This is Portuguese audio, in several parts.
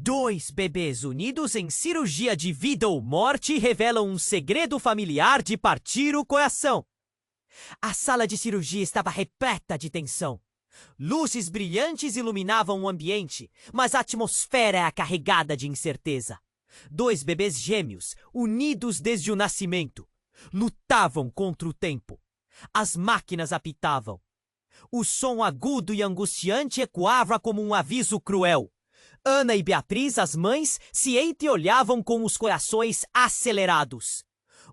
Dois bebês unidos em cirurgia de vida ou morte revelam um segredo familiar de partir o coração. A sala de cirurgia estava repleta de tensão. Luzes brilhantes iluminavam o ambiente, mas a atmosfera era carregada de incerteza. Dois bebês gêmeos, unidos desde o nascimento, lutavam contra o tempo. As máquinas apitavam. O som agudo e angustiante ecoava como um aviso cruel. Ana e Beatriz, as mães, se entreolhavam com os corações acelerados.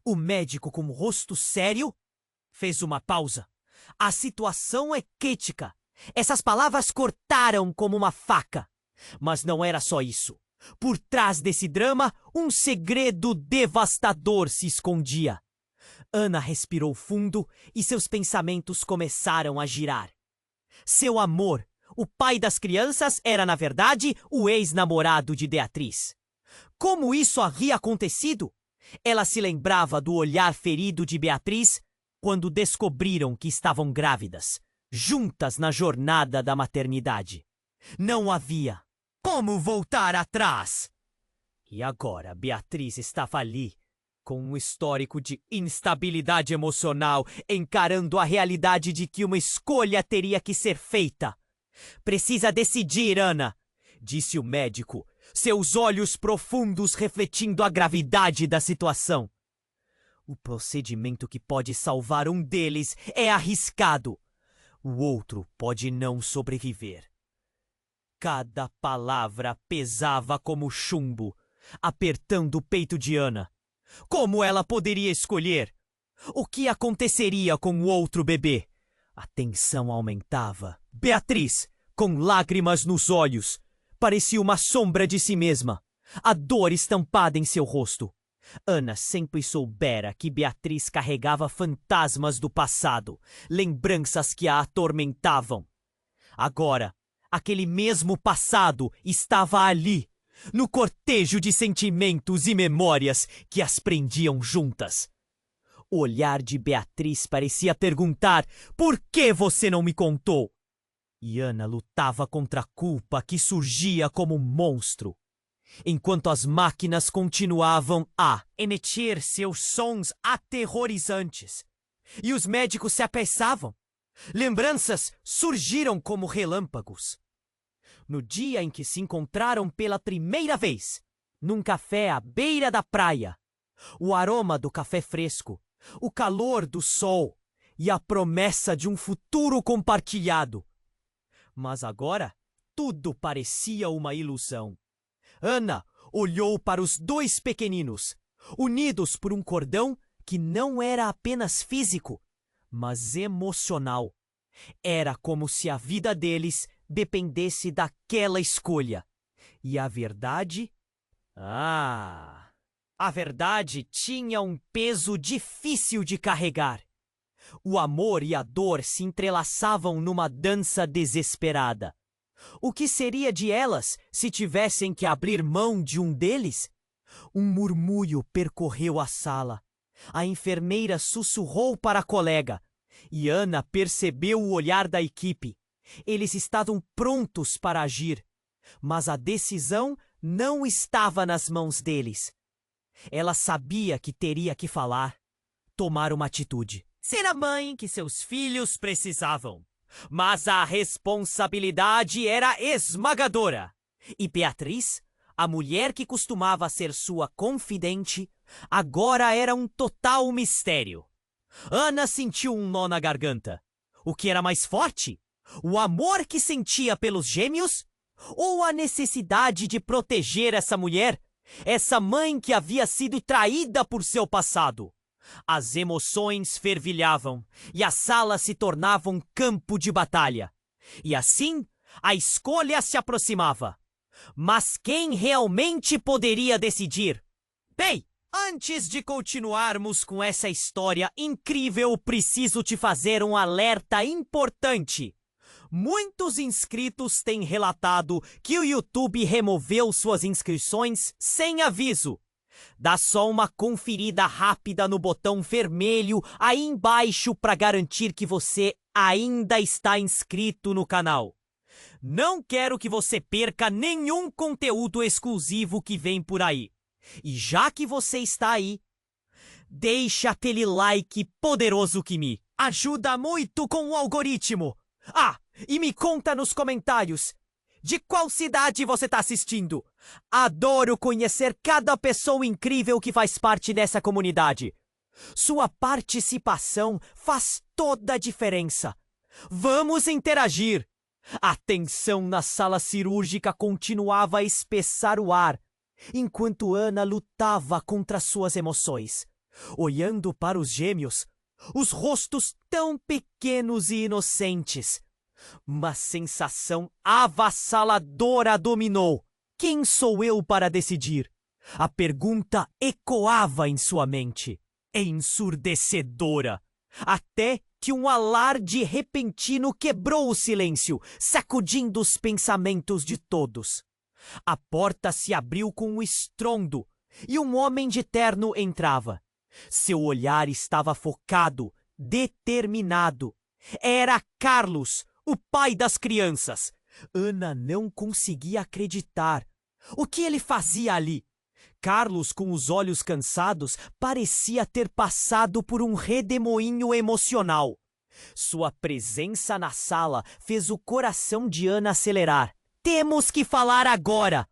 O médico, com o rosto sério, fez uma pausa. A situação é crítica. Essas palavras cortaram como uma faca. Mas não era só isso. Por trás desse drama, um segredo devastador se escondia. Ana respirou fundo e seus pensamentos começaram a girar. Seu amor, o pai das crianças, era, na verdade, o ex-namorado de Beatriz. Como isso havia acontecido? Ela se lembrava do olhar ferido de Beatriz quando descobriram que estavam grávidas, juntas na jornada da maternidade. Não havia como voltar atrás. E agora Beatriz estava ali, com um histórico de instabilidade emocional, encarando a realidade de que uma escolha teria que ser feita. Precisa decidir, Ana, disse o médico, seus olhos profundos refletindo a gravidade da situação. O procedimento que pode salvar um deles é arriscado. O outro pode não sobreviver. Cada palavra pesava como chumbo, apertando o peito de Ana. Como ela poderia escolher? O que aconteceria com o outro bebê? A tensão aumentava. Beatriz, com lágrimas nos olhos, parecia uma sombra de si mesma, a dor estampada em seu rosto. Ana sempre soubera que Beatriz carregava fantasmas do passado, lembranças que a atormentavam. Agora, aquele mesmo passado estava ali, no cortejo de sentimentos e memórias que as prendiam juntas. O olhar de Beatriz parecia perguntar: por que você não me contou? E Ana lutava contra a culpa que surgia como um monstro, enquanto as máquinas continuavam a emitir seus sons aterrorizantes. E os médicos se apressavam. Lembranças surgiram como relâmpagos. No dia em que se encontraram pela primeira vez, num café à beira da praia, o aroma do café fresco, o calor do sol e a promessa de um futuro compartilhado. Mas agora, tudo parecia uma ilusão. Ana olhou para os dois pequeninos, unidos por um cordão que não era apenas físico, mas emocional. Era como se a vida deles dependesse daquela escolha. E a verdade? A verdade tinha um peso difícil de carregar. O amor e a dor se entrelaçavam numa dança desesperada. O que seria de elas se tivessem que abrir mão de um deles? Um murmúrio percorreu a sala. A enfermeira sussurrou para a colega, e Ana percebeu o olhar da equipe. Eles estavam prontos para agir, mas a decisão não estava nas mãos deles. Ela sabia que teria que falar, tomar uma atitude. Ser a mãe que seus filhos precisavam. Mas a responsabilidade era esmagadora. E Beatriz, a mulher que costumava ser sua confidente, agora era um total mistério. Ana sentiu um nó na garganta. O que era mais forte? O amor que sentia pelos gêmeos? Ou a necessidade de proteger essa mulher? Essa mãe que havia sido traída por seu passado? As emoções fervilhavam e a sala se tornava um campo de batalha. E assim, a escolha se aproximava. Mas quem realmente poderia decidir? Bem, antes de continuarmos com essa história incrível, preciso te fazer um alerta importante. Muitos inscritos têm relatado que o YouTube removeu suas inscrições sem aviso. Dá só uma conferida rápida no botão vermelho aí embaixo para garantir que você ainda está inscrito no canal. Não quero que você perca nenhum conteúdo exclusivo que vem por aí. E já que você está aí, deixa aquele like poderoso que me ajuda muito com o algoritmo. Ah, e me conta nos comentários de qual cidade você está assistindo. Adoro conhecer cada pessoa incrível que faz parte dessa comunidade. Sua participação faz toda a diferença. Vamos interagir. A tensão na sala cirúrgica continuava a espessar o ar, enquanto Ana lutava contra suas emoções. Olhando para os gêmeos, os rostos tão pequenos e inocentes. Uma sensação avassaladora dominou. Quem sou eu para decidir? A pergunta ecoava em sua mente, ensurdecedora, até que um alarde repentino quebrou o silêncio, sacudindo os pensamentos de todos. A porta se abriu com um estrondo e um homem de terno entrava. Seu olhar estava focado, determinado. Era Carlos, o pai das crianças. Ana não conseguia acreditar. O que ele fazia ali? Carlos, com os olhos cansados, parecia ter passado por um redemoinho emocional. Sua presença na sala fez o coração de Ana acelerar. Temos que falar agora!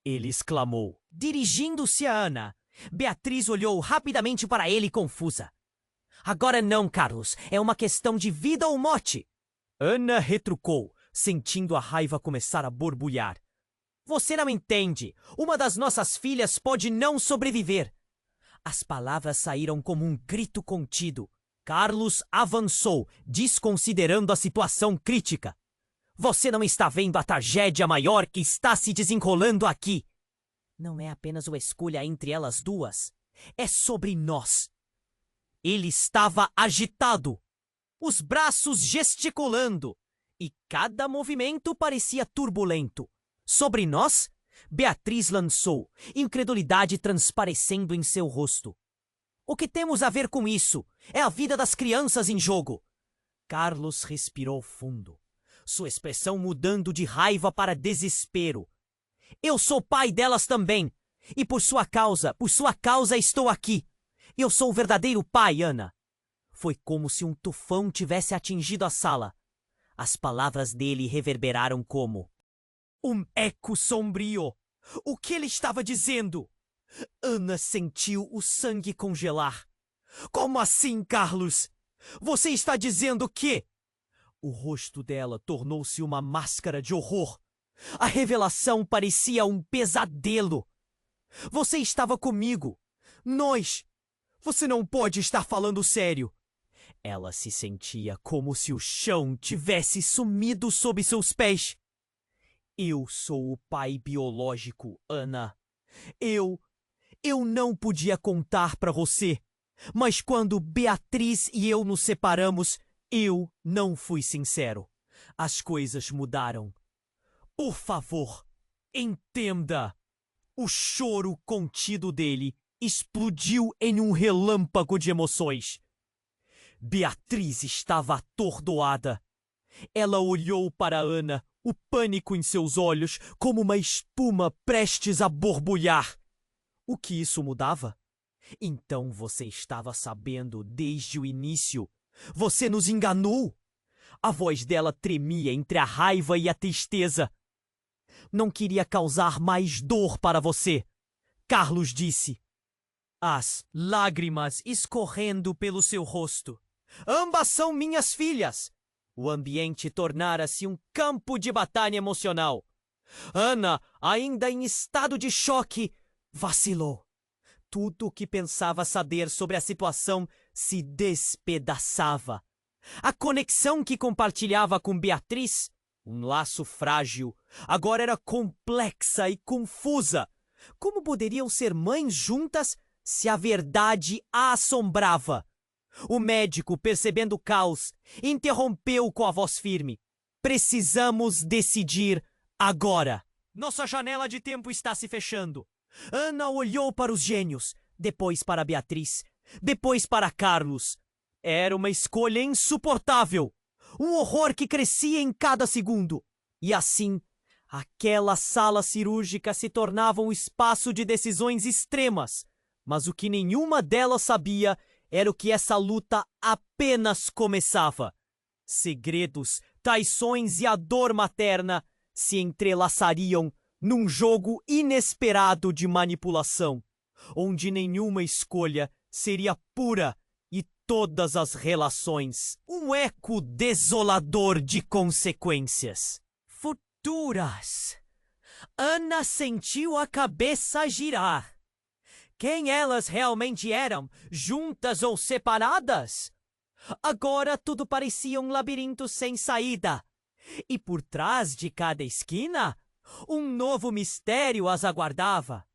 Ele exclamou, dirigindo-se a Ana. Beatriz olhou rapidamente para ele confusa. Agora não, Carlos. É uma questão de vida ou morte. Ana retrucou, sentindo a raiva começar a borbulhar. Você não entende. Uma das nossas filhas pode não sobreviver. As palavras saíram como um grito contido. Carlos avançou, desconsiderando a situação crítica. Você não está vendo a tragédia maior que está se desenrolando aqui. Não é apenas uma escolha entre elas duas. É sobre nós. Ele estava agitado, os braços gesticulando, e cada movimento parecia turbulento. Sobre nós? Beatriz lançou, incredulidade transparecendo em seu rosto. O que temos a ver com isso? É a vida das crianças em jogo. Carlos respirou fundo, sua expressão mudando de raiva para desespero. Eu sou pai delas também, e por sua causa estou aqui. Eu sou o verdadeiro pai, Ana. Foi como se um tufão tivesse atingido a sala. As palavras dele reverberaram como um eco sombrio. O que ele estava dizendo? Ana sentiu o sangue congelar. Como assim, Carlos? Você está dizendo que... O rosto dela tornou-se uma máscara de horror. A revelação parecia um pesadelo. Você estava comigo. Nós. Você não pode estar falando sério. Ela se sentia como se o chão tivesse sumido sob seus pés. Eu sou o pai biológico, Ana. Eu não podia contar para você. Mas quando Beatriz e eu nos separamos, eu não fui sincero. As coisas mudaram. Por favor, entenda. O choro contido dele explodiu em um relâmpago de emoções. Beatriz estava atordoada. Ela olhou para Ana, o pânico em seus olhos como uma espuma prestes a borbulhar. O que isso mudava? Então você estava sabendo desde o início. Você nos enganou. A voz dela tremia entre a raiva e a tristeza. Não queria causar mais dor para você, Carlos disse. As lágrimas escorrendo pelo seu rosto. Ambas são minhas filhas. O ambiente tornara-se um campo de batalha emocional. Ana, ainda em estado de choque, vacilou. Tudo o que pensava saber sobre a situação se despedaçava. A conexão que compartilhava com Beatriz, um laço frágil, agora era complexa e confusa. Como poderiam ser mães juntas se a verdade a assombrava? O médico, percebendo o caos, interrompeu com a voz firme. Precisamos decidir agora. Nossa janela de tempo está se fechando. Ana olhou para os gênios, depois para Beatriz, depois para Carlos. Era uma escolha insuportável. Um horror que crescia em cada segundo. E assim, aquela sala cirúrgica se tornava um espaço de decisões extremas. Mas o que nenhuma delas sabia era o que essa luta apenas começava. Segredos, traições e a dor materna se entrelaçariam num jogo inesperado de manipulação, onde nenhuma escolha seria pura e todas as relações um eco desolador de consequências futuras. Ana sentiu a cabeça girar. Quem elas realmente eram, juntas ou separadas? Agora tudo parecia um labirinto sem saída. E por trás de cada esquina, um novo mistério as aguardava.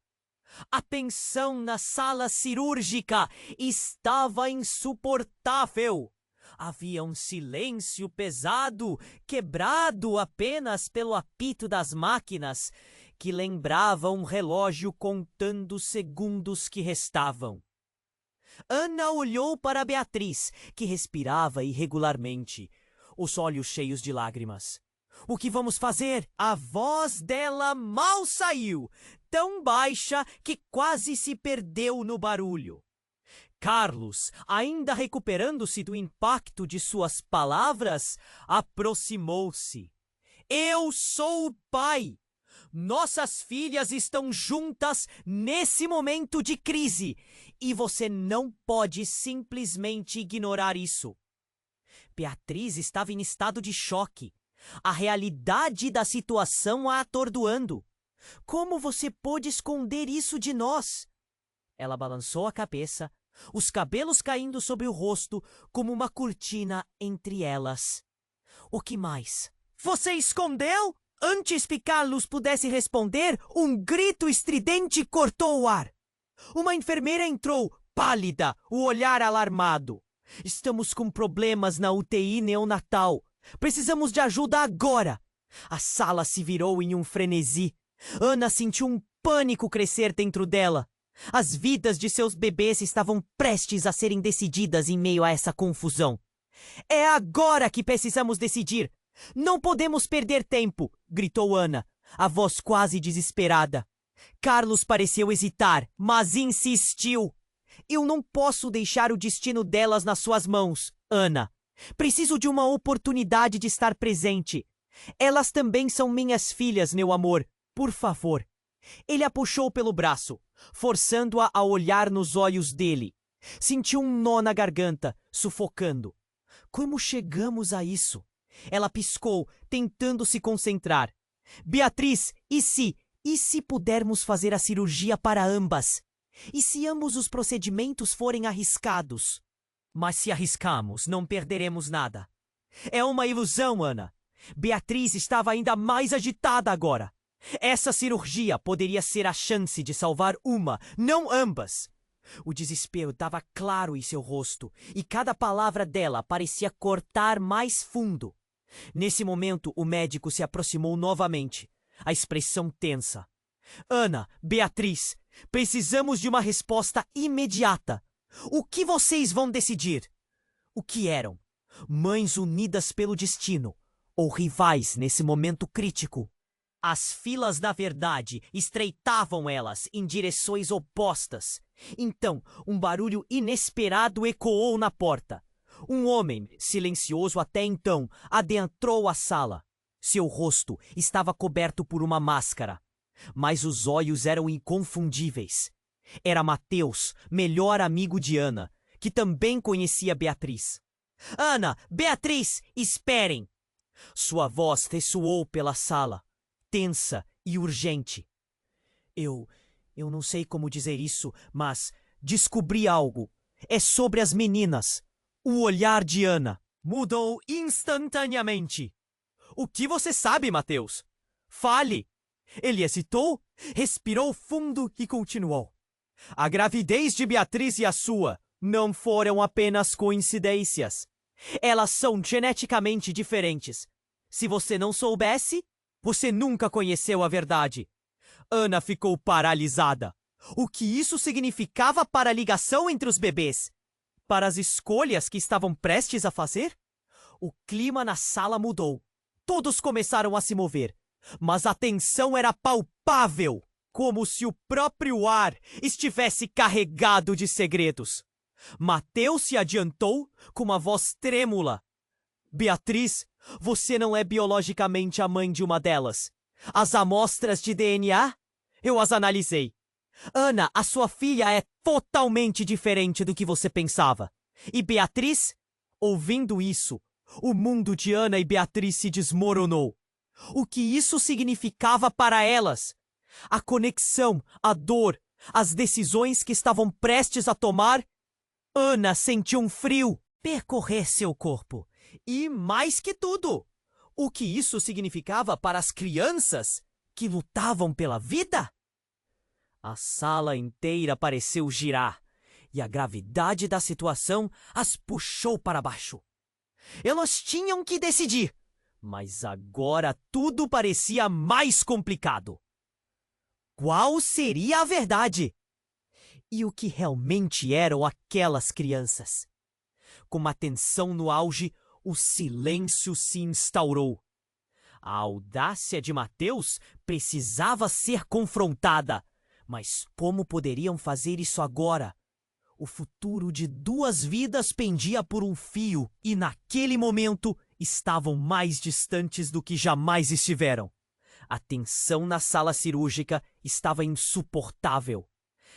A tensão na sala cirúrgica estava insuportável. Havia um silêncio pesado, quebrado apenas pelo apito das máquinas, que lembrava um relógio contando os segundos que restavam. Ana olhou para Beatriz, que respirava irregularmente, os olhos cheios de lágrimas. O que vamos fazer? A voz dela mal saiu, tão baixa que quase se perdeu no barulho. Carlos, ainda recuperando-se do impacto de suas palavras, aproximou-se. Eu sou o pai! Nossas filhas estão juntas nesse momento de crise e você não pode simplesmente ignorar isso. Beatriz estava em estado de choque. A realidade da situação a atordoando. Como você pôde esconder isso de nós? Ela balançou a cabeça, os cabelos caindo sobre o rosto como uma cortina entre elas. O que mais? Você escondeu? Antes que Carlos pudesse responder, um grito estridente cortou o ar. Uma enfermeira entrou, pálida, o olhar alarmado. Estamos com problemas na UTI neonatal. Precisamos de ajuda agora. A sala se virou em um frenesi. Ana sentiu um pânico crescer dentro dela. As vidas de seus bebês estavam prestes a serem decididas em meio a essa confusão. É agora que precisamos decidir. Não podemos perder tempo, gritou Ana, a voz quase desesperada. Carlos pareceu hesitar, mas insistiu. Eu não posso deixar o destino delas nas suas mãos, Ana. Preciso de uma oportunidade de estar presente. Elas também são minhas filhas, meu amor. Por favor. Ele a puxou pelo braço, forçando-a a olhar nos olhos dele. Sentiu um nó na garganta, sufocando. Como chegamos a isso? Ela piscou, tentando se concentrar. Beatriz, e se pudermos fazer a cirurgia para ambas? E se ambos os procedimentos forem arriscados? Mas se arriscamos, não perderemos nada. É uma ilusão, Ana. Beatriz estava ainda mais agitada agora. Essa cirurgia poderia ser a chance de salvar uma, não ambas. O desespero estava claro em seu rosto, e cada palavra dela parecia cortar mais fundo. Nesse momento, o médico se aproximou novamente, a expressão tensa. Ana, Beatriz, precisamos de uma resposta imediata. O que vocês vão decidir? O que eram? Mães unidas pelo destino, ou rivais nesse momento crítico? As filas da verdade estreitavam elas em direções opostas. Então, um barulho inesperado ecoou na porta. Um homem, silencioso até então, adentrou a sala. Seu rosto estava coberto por uma máscara, mas os olhos eram inconfundíveis. Era Mateus, melhor amigo de Ana, que também conhecia Beatriz. Ana, Beatriz, esperem! Sua voz ressoou pela sala, tensa e urgente. Eu não sei como dizer isso, mas descobri algo. É sobre as meninas. O olhar de Ana mudou instantaneamente. O que você sabe, Mateus? Fale! Ele hesitou, respirou fundo e continuou. A gravidez de Beatriz e a sua não foram apenas coincidências. Elas são geneticamente diferentes. Se você não soubesse, você nunca conheceu a verdade. Ana ficou paralisada. O que isso significava para a ligação entre os bebês? Para as escolhas que estavam prestes a fazer? O clima na sala mudou. Todos começaram a se mover, mas a tensão era palpável, como se o próprio ar estivesse carregado de segredos. Mateus se adiantou com uma voz trêmula. Beatriz, você não é biologicamente a mãe de uma delas. As amostras de DNA? Eu as analisei. Ana, a sua filha é totalmente diferente do que você pensava. E Beatriz? Ouvindo isso, o mundo de Ana e Beatriz se desmoronou. O que isso significava para elas? A conexão, a dor, as decisões que estavam prestes a tomar? Ana sentiu um frio percorrer seu corpo. E, mais que tudo, o que isso significava para as crianças que lutavam pela vida? A sala inteira pareceu girar, e a gravidade da situação as puxou para baixo. Elas tinham que decidir, mas agora tudo parecia mais complicado. Qual seria a verdade? E o que realmente eram aquelas crianças? Com a tensão no auge, o silêncio se instaurou. A audácia de Mateus precisava ser confrontada. Mas como poderiam fazer isso agora? O futuro de duas vidas pendia por um fio e, naquele momento, estavam mais distantes do que jamais estiveram. A tensão na sala cirúrgica estava insuportável.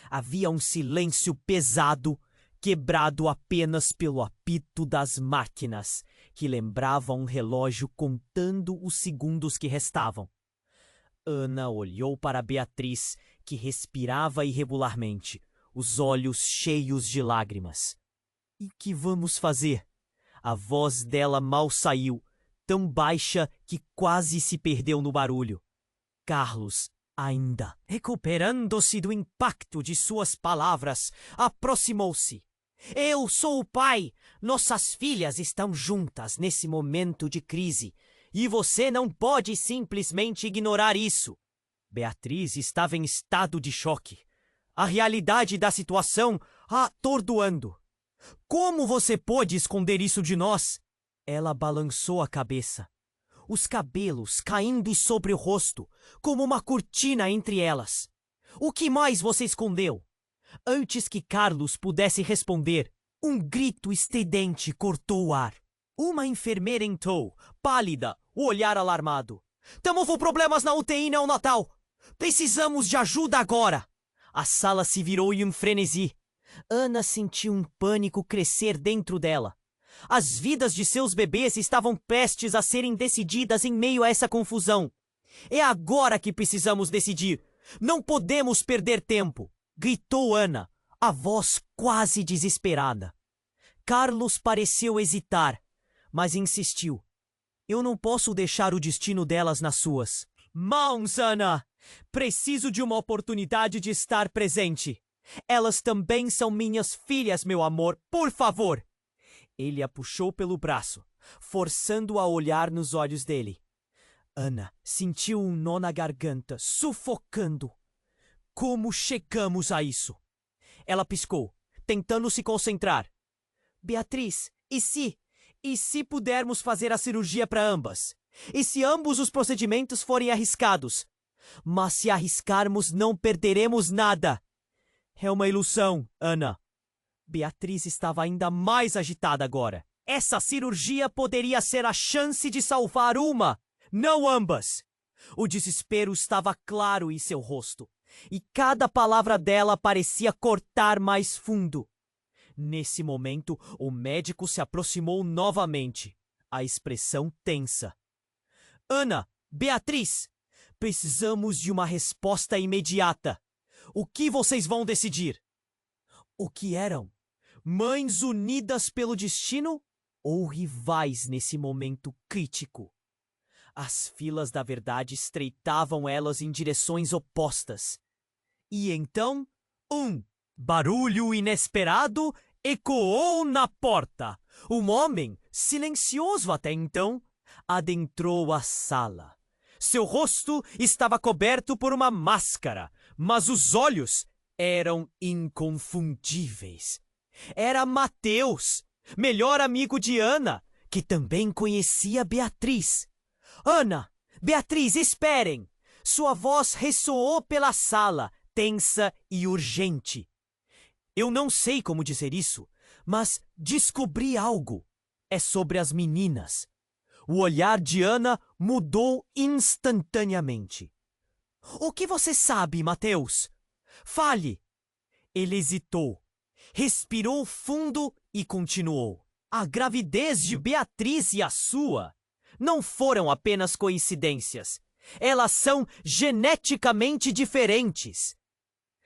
Havia um silêncio pesado, quebrado apenas pelo apito das máquinas, que lembrava um relógio contando os segundos que restavam. Ana olhou para Beatriz, que respirava irregularmente, os olhos cheios de lágrimas. E que vamos fazer? A voz dela mal saiu, tão baixa que quase se perdeu no barulho. Carlos, ainda recuperando-se do impacto de suas palavras, aproximou-se. Eu sou o pai. Nossas filhas estão juntas nesse momento de crise. E você não pode simplesmente ignorar isso. Beatriz estava em estado de choque. A realidade da situação a atordoando. Como você pôde esconder isso de nós? Ela balançou a cabeça. Os cabelos caindo sobre o rosto, como uma cortina entre elas. O que mais você escondeu? Antes que Carlos pudesse responder, um grito estridente cortou o ar. Uma enfermeira entrou, pálida, o olhar alarmado. Tamo com problemas na UTI neonatal. Precisamos de ajuda agora. A sala se virou em um frenesi. Ana sentiu um pânico crescer dentro dela. As vidas de seus bebês estavam prestes a serem decididas em meio a essa confusão. É agora que precisamos decidir. Não podemos perder tempo, gritou Ana, a voz quase desesperada. Carlos pareceu hesitar, mas insistiu. Eu não posso deixar o destino delas nas suas mãos, Ana! Preciso de uma oportunidade de estar presente. Elas também são minhas filhas, meu amor, por favor! Ele a puxou pelo braço, forçando-a a olhar nos olhos dele. Ana sentiu um nó na garganta, sufocando. Como chegamos a isso? Ela piscou, tentando se concentrar. Beatriz, e se pudermos fazer a cirurgia para ambas? E se ambos os procedimentos forem arriscados? Mas se arriscarmos, não perderemos nada. É uma ilusão, Ana. Beatriz estava ainda mais agitada agora. Essa cirurgia poderia ser a chance de salvar uma, não ambas. O desespero estava claro em seu rosto, e cada palavra dela parecia cortar mais fundo. Nesse momento, o médico se aproximou novamente, a expressão tensa. Ana, Beatriz, precisamos de uma resposta imediata. O que vocês vão decidir? O que eram? Mães unidas pelo destino ou rivais nesse momento crítico? As filas da verdade estreitavam elas em direções opostas. E então, um barulho inesperado ecoou na porta. Um homem, silencioso até então, adentrou a sala. Seu rosto estava coberto por uma máscara, mas os olhos eram inconfundíveis. Era Mateus, melhor amigo de Ana, que também conhecia Beatriz. Ana, Beatriz, esperem! Sua voz ressoou pela sala, tensa e urgente. Eu não sei como dizer isso, mas descobri algo. É sobre as meninas. O olhar de Ana mudou instantaneamente. O que você sabe, Mateus? Fale! Ele hesitou, respirou fundo e continuou. A gravidez de Beatriz e a sua não foram apenas coincidências. Elas são geneticamente diferentes.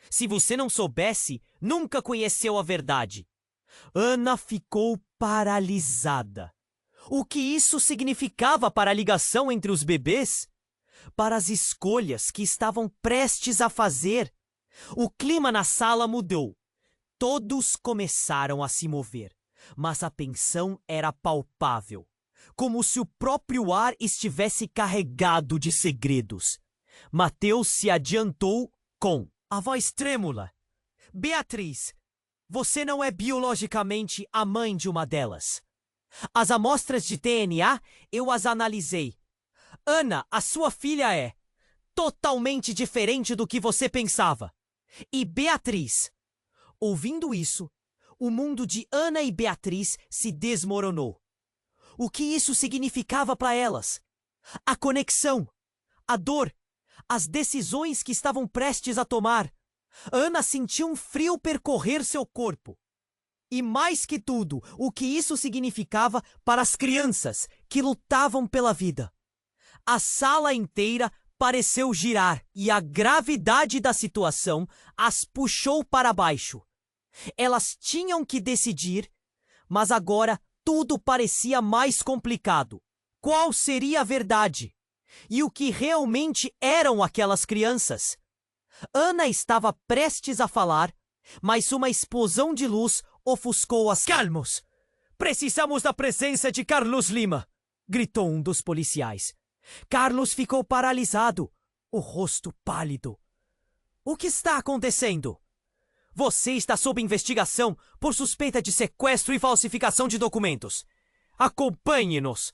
Se você não soubesse, nunca conheceu a verdade. Ana ficou paralisada. O que isso significava para a ligação entre os bebês? Para as escolhas que estavam prestes a fazer? O clima na sala mudou. Todos começaram a se mover, mas a tensão era palpável, como se o próprio ar estivesse carregado de segredos. Mateus se adiantou com a voz trêmula. Beatriz, você não é biologicamente a mãe de uma delas. As amostras de DNA, eu as analisei. Ana, a sua filha é totalmente diferente do que você pensava. E Beatriz. Ouvindo isso, o mundo de Ana e Beatriz se desmoronou. O que isso significava para elas? A conexão, a dor, as decisões que estavam prestes a tomar. Ana sentiu um frio percorrer seu corpo. E mais que tudo, o que isso significava para as crianças que lutavam pela vida. A sala inteira pareceu girar e a gravidade da situação as puxou para baixo. Elas tinham que decidir, mas agora tudo parecia mais complicado. Qual seria a verdade? E o que realmente eram aquelas crianças? Ana estava prestes a falar, mas uma explosão de luz ofuscou as... Calmos! Precisamos da presença de Carlos Lima! Gritou um dos policiais. Carlos ficou paralisado, o rosto pálido. O que está acontecendo? Você está sob investigação por suspeita de sequestro e falsificação de documentos. Acompanhe-nos,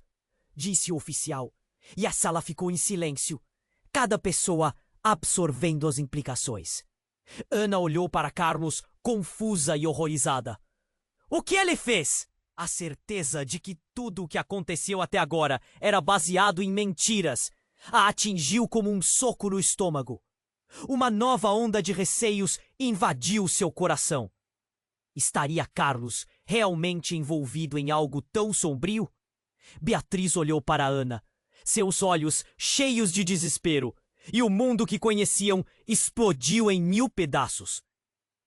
disse o oficial, e a sala ficou em silêncio, cada pessoa absorvendo as implicações. Ana olhou para Carlos, confusa e horrorizada. O que ele fez? A certeza de que tudo o que aconteceu até agora era baseado em mentiras a atingiu como um soco no estômago. Uma nova onda de receios invadiu seu coração. Estaria Carlos realmente envolvido em algo tão sombrio? Beatriz olhou para Ana, seus olhos cheios de desespero, e o mundo que conheciam explodiu em 1000 pedaços.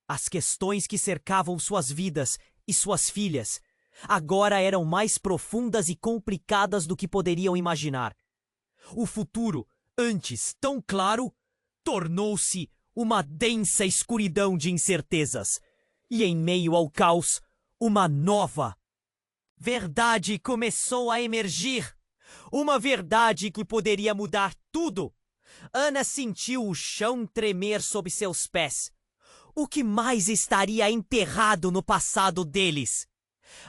As questões que cercavam suas vidas e suas filhas agora eram mais profundas e complicadas do que poderiam imaginar. O futuro, antes tão claro, tornou-se uma densa escuridão de incertezas. E em meio ao caos, uma nova verdade começou a emergir. Uma verdade que poderia mudar tudo. Ana sentiu o chão tremer sob seus pés. O que mais estaria enterrado no passado deles?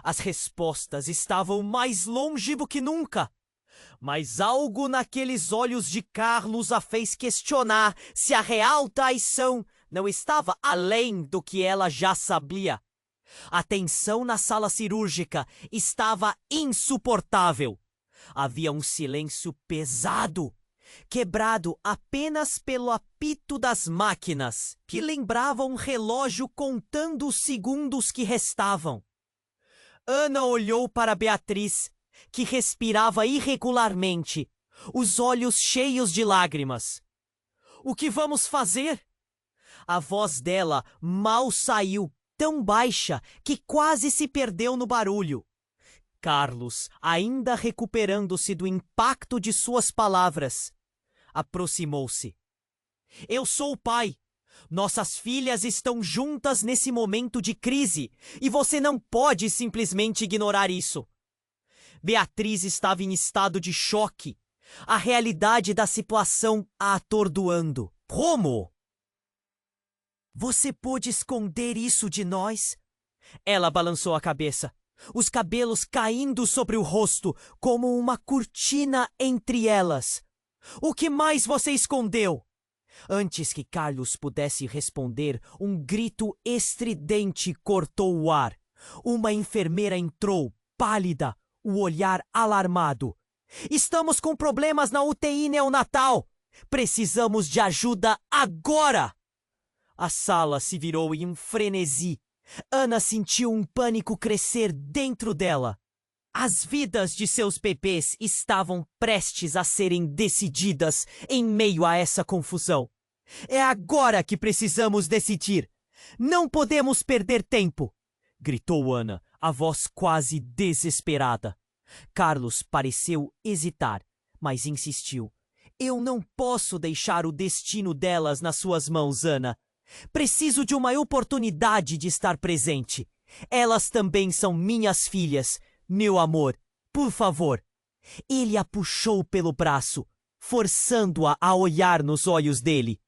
As respostas estavam mais longe do que nunca. Mas algo naqueles olhos de Carlos a fez questionar se a real traição não estava além do que ela já sabia. A tensão na sala cirúrgica estava insuportável. Havia um silêncio pesado, quebrado apenas pelo apito das máquinas, que lembrava um relógio contando os segundos que restavam. Ana olhou para Beatriz, que respirava irregularmente, os olhos cheios de lágrimas. O que vamos fazer? A voz dela mal saiu, tão baixa que quase se perdeu no barulho. Carlos, ainda recuperando-se do impacto de suas palavras, aproximou-se. Eu sou o pai. Nossas filhas estão juntas nesse momento de crise e você não pode simplesmente ignorar isso. Beatriz estava em estado de choque, a realidade da situação a atordoando. Como? Você pôde esconder isso de nós? Ela balançou a cabeça. os cabelos caindo sobre o rosto como uma cortina entre elas. O que mais você escondeu? Antes que Carlos pudesse responder, um grito estridente cortou o ar. Uma enfermeira entrou, pálida, o olhar alarmado. Estamos com problemas na UTI neonatal! Precisamos de ajuda agora! A sala se virou em um frenesi. Ana sentiu um pânico crescer dentro dela. As vidas de seus bebês estavam prestes a serem decididas em meio a essa confusão. É agora que precisamos decidir. Não podemos perder tempo! Gritou Ana, a voz quase desesperada. Carlos pareceu hesitar, mas insistiu. Eu não posso deixar o destino delas nas suas mãos, Ana. Preciso de uma oportunidade de estar presente. Elas também são minhas filhas. Meu amor, por favor. Ele a puxou pelo braço, forçando-a a olhar nos olhos dele.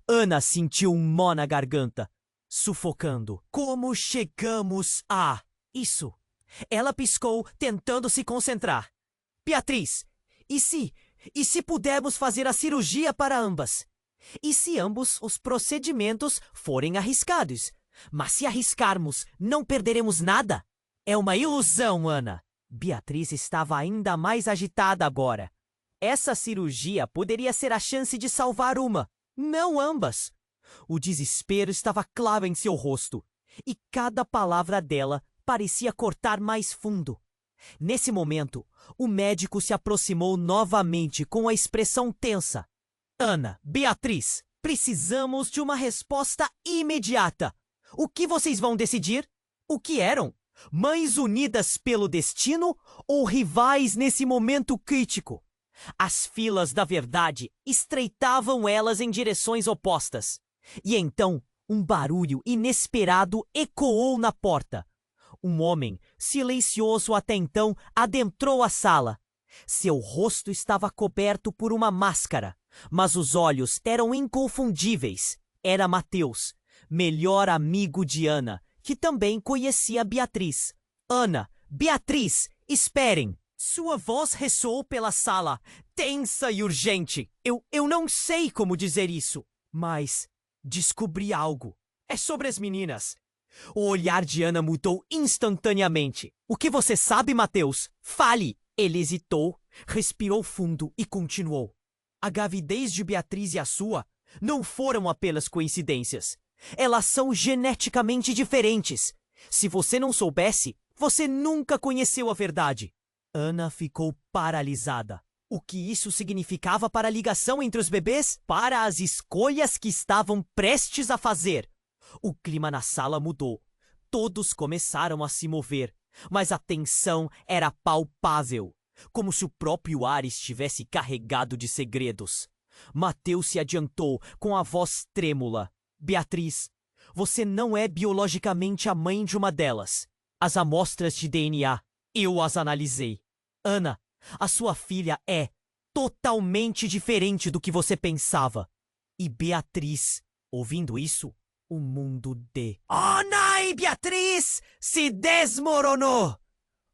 Ana sentiu um nó na garganta, sufocando. Como chegamos a... Isso. Ela piscou, tentando se concentrar. Beatriz, e se pudermos fazer a cirurgia para ambas? E se ambos os procedimentos forem arriscados? Mas se arriscarmos, não perderemos nada? É uma ilusão, Ana. Beatriz estava ainda mais agitada agora. Essa cirurgia poderia ser a chance de salvar uma, não ambas. O desespero estava claro em seu rosto, e cada palavra dela parecia cortar mais fundo. Nesse momento, o médico se aproximou novamente com a expressão tensa. Ana, Beatriz, precisamos de uma resposta imediata. O que vocês vão decidir? O que eram? Mães unidas pelo destino ou rivais nesse momento crítico? As filas da verdade estreitavam elas em direções opostas. E então, um barulho inesperado ecoou na porta. Um homem, silencioso até então, adentrou a sala. Seu rosto estava coberto por uma máscara, mas os olhos eram inconfundíveis. Era Mateus, melhor amigo de Ana, que também conhecia Beatriz. Ana, Beatriz, esperem! Sua voz ressoou pela sala, tensa e urgente. Eu não sei como dizer isso, mas descobri algo. É sobre as meninas. O olhar de Ana mudou instantaneamente. O que você sabe, Mateus? Fale! Ele hesitou, respirou fundo e continuou. A gravidez de Beatriz e a sua não foram apenas coincidências. Elas são geneticamente diferentes. Se você não soubesse, você nunca conheceu a verdade. Ana ficou paralisada. O que isso significava para a ligação entre os bebês? Para as escolhas que estavam prestes a fazer. O clima na sala mudou. Todos começaram a se mover, mas a tensão era palpável, como se o próprio ar estivesse carregado de segredos. Mateus se adiantou com a voz trêmula. Beatriz, você não é biologicamente a mãe de uma delas. As amostras de DNA, eu as analisei. Ana, a sua filha é totalmente diferente do que você pensava. E Beatriz, ouvindo isso, o mundo de Ana e Beatriz se desmoronou.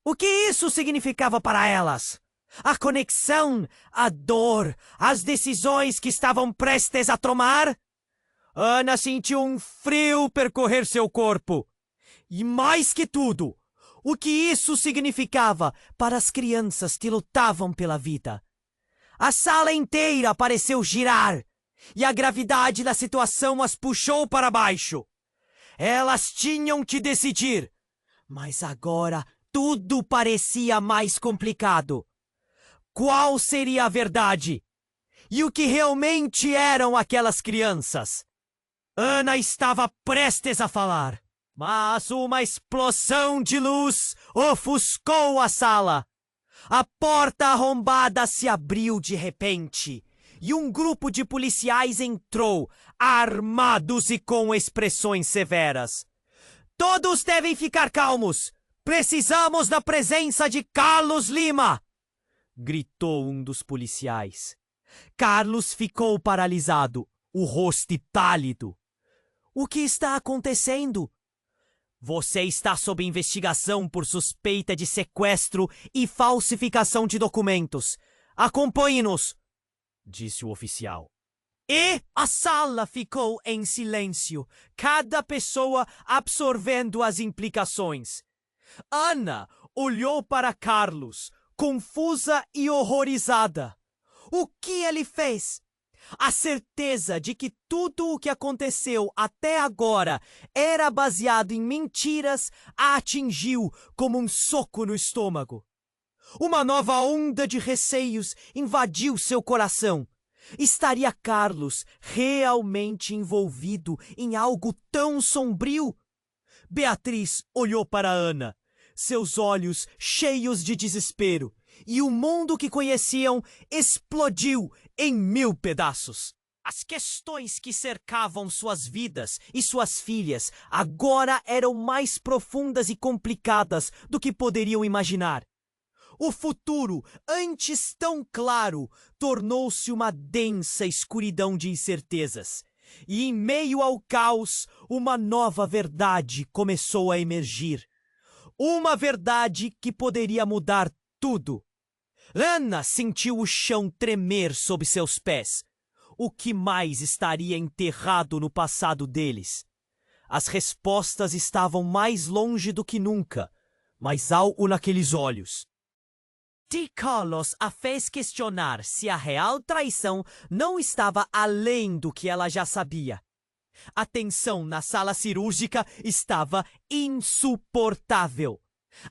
O que isso significava para elas? A conexão, a dor, as decisões que estavam prestes a tomar? Ana sentiu um frio percorrer seu corpo. E mais que tudo, o que isso significava para as crianças que lutavam pela vida. A sala inteira pareceu girar. E a gravidade da situação as puxou para baixo. Elas tinham que decidir. Mas agora tudo parecia mais complicado. Qual seria a verdade? E o que realmente eram aquelas crianças? Ana estava prestes a falar, mas uma explosão de luz ofuscou a sala. A porta arrombada se abriu de repente. E um grupo de policiais entrou, armados e com expressões severas. Todos devem ficar calmos! Precisamos da presença de Carlos Lima! Gritou um dos policiais. Carlos ficou paralisado, o rosto pálido. O que está acontecendo? Você está sob investigação por suspeita de sequestro e falsificação de documentos. Acompanhe-nos, disse o oficial. E a sala ficou em silêncio, cada pessoa absorvendo as implicações. Ana olhou para Carlos, confusa e horrorizada. O que ele fez? A certeza de que tudo o que aconteceu até agora era baseado em mentiras a atingiu como um soco no estômago. Uma nova onda de receios invadiu seu coração. Estaria Carlos realmente envolvido em algo tão sombrio? Beatriz olhou para Ana, seus olhos cheios de desespero, e o mundo que conheciam explodiu em 1000 pedaços. As questões que cercavam suas vidas e suas filhas agora eram mais profundas e complicadas do que poderiam imaginar. O futuro, antes tão claro, tornou-se uma densa escuridão de incertezas. E em meio ao caos, uma nova verdade começou a emergir. Uma verdade que poderia mudar tudo. Ana sentiu o chão tremer sob seus pés. O que mais estaria enterrado no passado deles? As respostas estavam mais longe do que nunca, mas algo naqueles olhos. De Carlos a fez questionar se a real traição não estava além do que ela já sabia. A tensão na sala cirúrgica estava insuportável.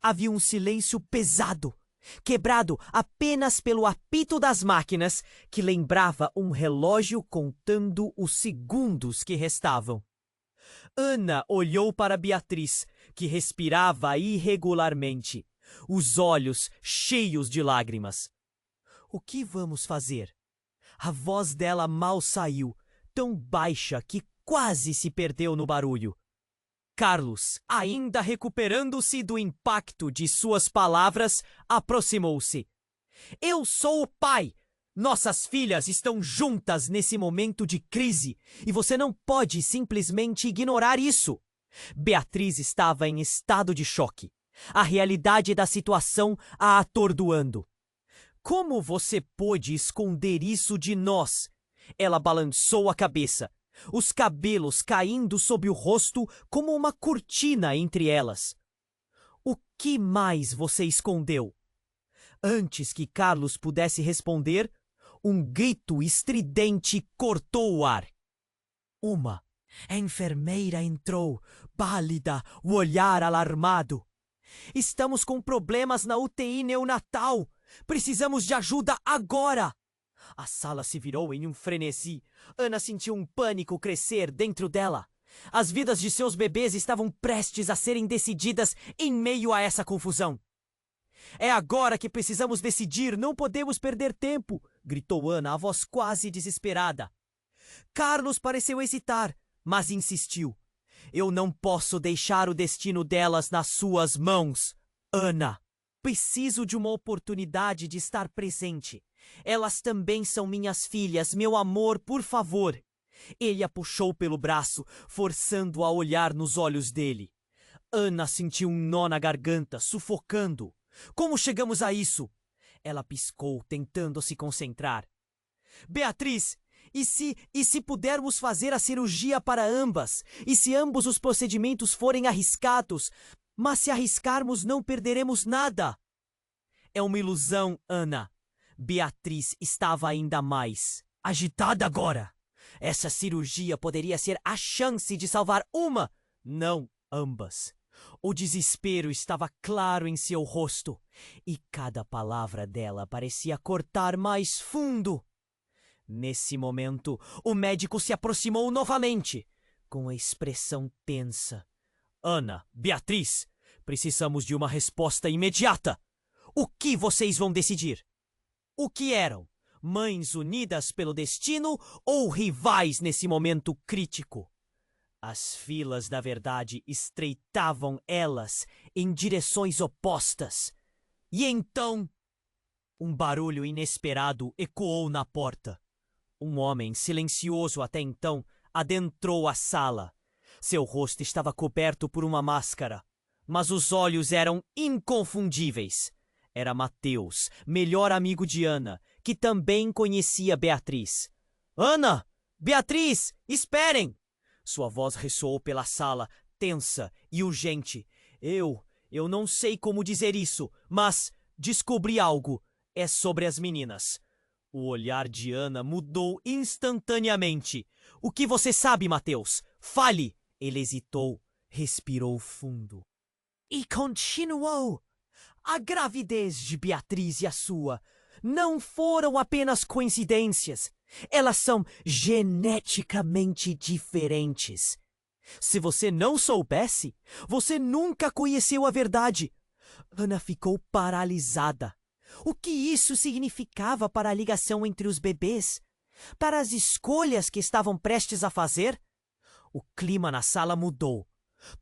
Havia um silêncio pesado, quebrado apenas pelo apito das máquinas, que lembrava um relógio contando os segundos que restavam. Ana olhou para Beatriz, que respirava irregularmente, os olhos cheios de lágrimas. O que vamos fazer? A voz dela mal saiu, tão baixa que quase se perdeu no barulho. Carlos, ainda recuperando-se do impacto de suas palavras, aproximou-se. Eu sou o pai! Nossas filhas estão juntas nesse momento de crise e você não pode simplesmente ignorar isso. Beatriz estava em estado de choque. A realidade da situação a atordoando. Como você pôde esconder isso de nós? Ela balançou a cabeça, os cabelos caindo sob o rosto como uma cortina entre elas. O que mais você escondeu? Antes que Carlos pudesse responder, um grito estridente cortou o ar. A enfermeira entrou, pálida, o olhar alarmado. Estamos com problemas na UTI neonatal. Precisamos de ajuda agora! A sala se virou em um frenesi. Ana sentiu um pânico crescer dentro dela. As vidas de seus bebês estavam prestes a serem decididas em meio a essa confusão. É agora que precisamos decidir, não podemos perder tempo, gritou Ana, a voz quase desesperada. Carlos pareceu hesitar, mas insistiu. Eu não posso deixar o destino delas nas suas mãos, Ana. Preciso de uma oportunidade de estar presente. Elas também são minhas filhas, meu amor, por favor. Ele a puxou pelo braço, forçando-a a olhar nos olhos dele. Ana sentiu um nó na garganta, sufocando. Como chegamos a isso? Ela piscou, tentando se concentrar. Beatriz, e se pudermos fazer a cirurgia para ambas? E se ambos os procedimentos forem arriscados? Mas se arriscarmos, não perderemos nada. É uma ilusão, Ana. Beatriz estava ainda mais agitada agora. Essa cirurgia poderia ser a chance de salvar uma, não ambas. O desespero estava claro em seu rosto, e cada palavra dela parecia cortar mais fundo. Nesse momento, o médico se aproximou novamente, com a expressão tensa. Ana, Beatriz, precisamos de uma resposta imediata. O que vocês vão decidir? O que eram? Mães unidas pelo destino ou rivais nesse momento crítico? As filas da verdade estreitavam elas em direções opostas. E então, um barulho inesperado ecoou na porta. Um homem silencioso até então adentrou a sala. Seu rosto estava coberto por uma máscara, mas os olhos eram inconfundíveis. Era Mateus, melhor amigo de Ana, que também conhecia Beatriz. Ana! Beatriz! Esperem! Sua voz ressoou pela sala, tensa e urgente. Eu não sei como dizer isso, mas descobri algo. É sobre as meninas. O olhar de Ana mudou instantaneamente. O que você sabe, Mateus? Fale! Ele hesitou, respirou fundo. E continuou. A gravidez de Beatriz e a sua não foram apenas coincidências. Elas são geneticamente diferentes. Se você não soubesse, você nunca conheceu a verdade. Ana ficou paralisada. O que isso significava para a ligação entre os bebês? Para as escolhas que estavam prestes a fazer? O clima na sala mudou.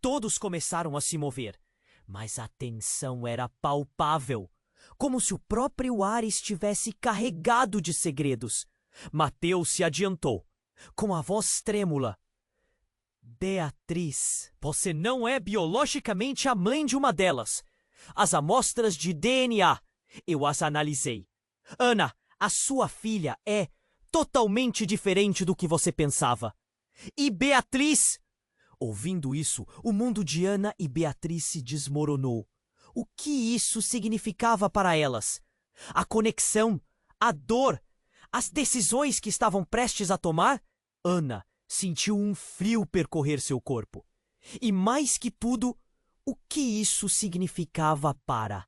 Todos começaram a se mover. Mas a tensão era palpável, como se o próprio ar estivesse carregado de segredos. Mateus se adiantou, com a voz trêmula. Beatriz, você não é biologicamente a mãe de uma delas. As amostras de DNA, eu as analisei. Ana, a sua filha é totalmente diferente do que você pensava. E Beatriz... Ouvindo isso, o mundo de Ana e Beatriz se desmoronou. O que isso significava para elas? A conexão, a dor, as decisões que estavam prestes a tomar? Ana sentiu um frio percorrer seu corpo. E mais que tudo, o que isso significava para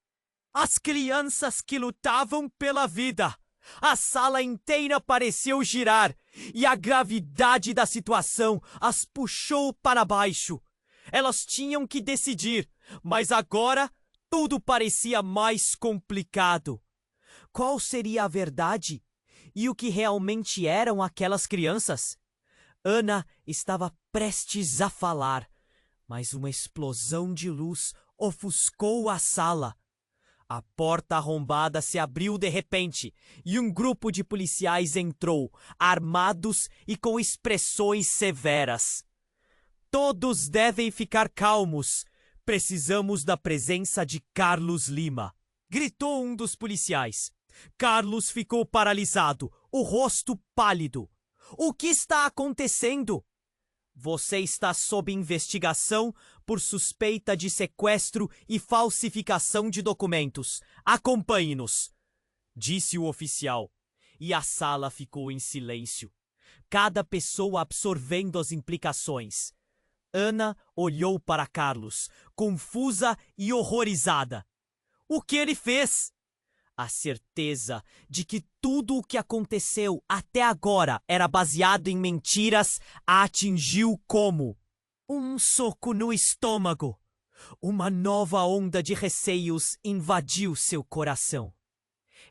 as crianças que lutavam pela vida. A sala inteira pareceu girar e a gravidade da situação as puxou para baixo. Elas tinham que decidir, mas agora tudo parecia mais complicado. Qual seria a verdade? E o que realmente eram aquelas crianças? Ana estava prestes a falar, mas uma explosão de luz ofuscou a sala. A porta arrombada se abriu de repente e um grupo de policiais entrou, armados e com expressões severas. Todos devem ficar calmos. Precisamos da presença de Carlos Lima, gritou um dos policiais. Carlos ficou paralisado, o rosto pálido. O que está acontecendo? Você está sob investigação por suspeita de sequestro e falsificação de documentos. Acompanhe-nos, disse o oficial. E a sala ficou em silêncio, cada pessoa absorvendo as implicações. Ana olhou para Carlos, confusa e horrorizada. O que ele fez? A certeza de que tudo o que aconteceu até agora era baseado em mentiras a atingiu como um soco no estômago. Uma nova onda de receios invadiu seu coração.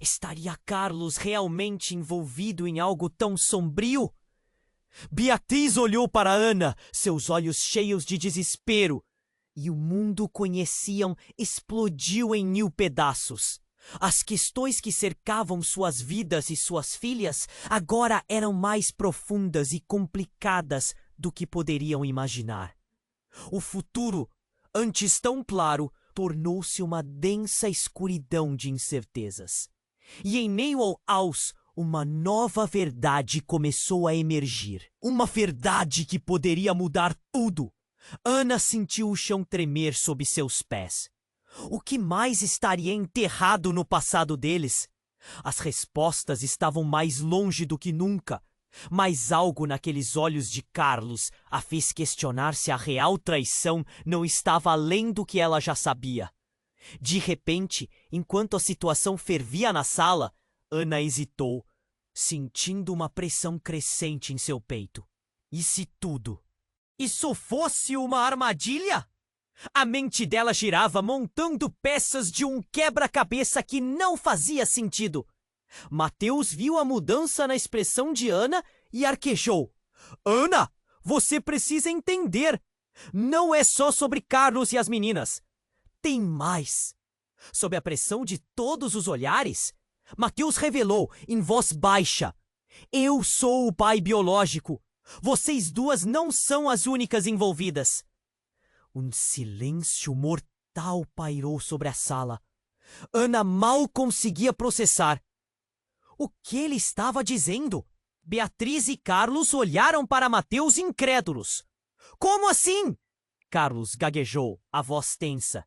Estaria Carlos realmente envolvido em algo tão sombrio? Beatriz olhou para Ana, seus olhos cheios de desespero, e o mundo conheciam explodiu em 1000 pedaços. As questões que cercavam suas vidas e suas filhas agora eram mais profundas e complicadas do que poderiam imaginar. O futuro, antes tão claro, tornou-se uma densa escuridão de incertezas. E em meio ao caos, uma nova verdade começou a emergir. Uma verdade que poderia mudar tudo. Ana sentiu o chão tremer sob seus pés. O que mais estaria enterrado no passado deles? As respostas estavam mais longe do que nunca, mas algo naqueles olhos de Carlos a fez questionar se a real traição não estava além do que ela já sabia. De repente, enquanto a situação fervia na sala, Ana hesitou, sentindo uma pressão crescente em seu peito. E se tudo? Isso fosse uma armadilha? A mente dela girava montando peças de um quebra-cabeça que não fazia sentido. Mateus viu a mudança na expressão de Ana e arquejou. Ana, você precisa entender. Não é só sobre Carlos e as meninas. Tem mais. Sob a pressão de todos os olhares, Mateus revelou em voz baixa. Eu sou o pai biológico. Vocês duas não são as únicas envolvidas. Um silêncio mortal pairou sobre a sala. Ana mal conseguia processar. O que ele estava dizendo? Beatriz e Carlos olharam para Mateus incrédulos. Como assim? Carlos gaguejou, a voz tensa.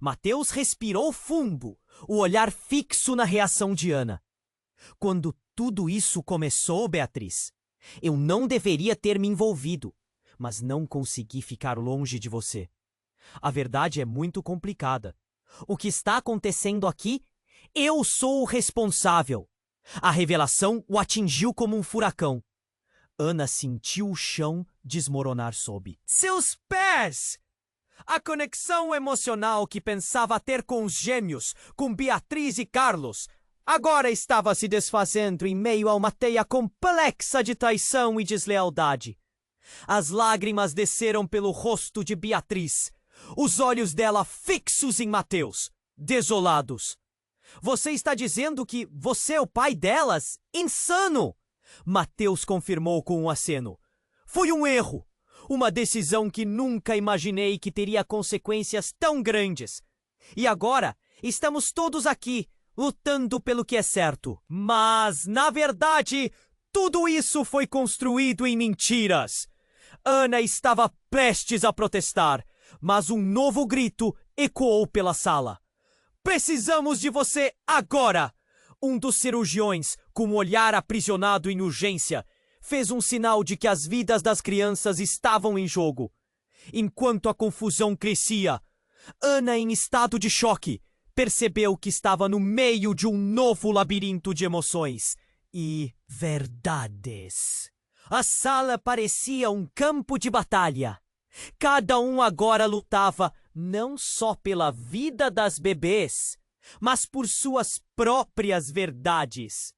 Mateus respirou fundo, o olhar fixo na reação de Ana. Quando tudo isso começou, Beatriz, eu não deveria ter me envolvido, mas não consegui ficar longe de você. A verdade é muito complicada. O que está acontecendo aqui? Eu sou o responsável. A revelação o atingiu como um furacão. Ana sentiu o chão desmoronar sob seus pés! A conexão emocional que pensava ter com os gêmeos, com Beatriz e Carlos, agora estava se desfazendo em meio a uma teia complexa de traição e deslealdade. As lágrimas desceram pelo rosto de Beatriz, os olhos dela fixos em Mateus, desolados. Você está dizendo que você é o pai delas? Insano! Mateus confirmou com um aceno. Foi um erro. Uma decisão que nunca imaginei que teria consequências tão grandes. E agora, estamos todos aqui, lutando pelo que é certo. Mas, na verdade, tudo isso foi construído em mentiras. Ana estava prestes a protestar, mas um novo grito ecoou pela sala. Precisamos de você agora! Um dos cirurgiões, com o olhar aprisionado em urgência, fez um sinal de que as vidas das crianças estavam em jogo. Enquanto a confusão crescia, Ana, em estado de choque, percebeu que estava no meio de um novo labirinto de emoções e verdades. A sala parecia um campo de batalha. Cada um agora lutava não só pela vida das bebês, mas por suas próprias verdades.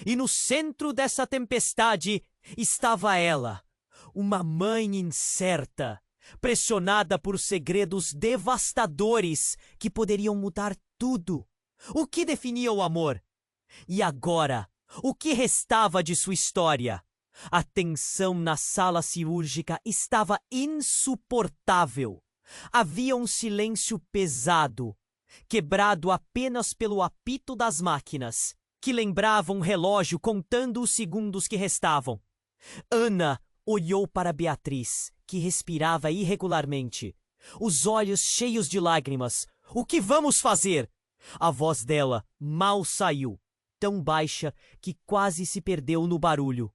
E no centro dessa tempestade estava ela, uma mãe incerta, pressionada por segredos devastadores que poderiam mudar tudo. O que definia o amor? E agora, o que restava de sua história? A tensão na sala cirúrgica estava insuportável. Havia um silêncio pesado, quebrado apenas pelo apito das máquinas, que lembrava um relógio contando os segundos que restavam. Ana olhou para Beatriz, que respirava irregularmente, os olhos cheios de lágrimas. O que vamos fazer? A voz dela mal saiu, tão baixa que quase se perdeu no barulho.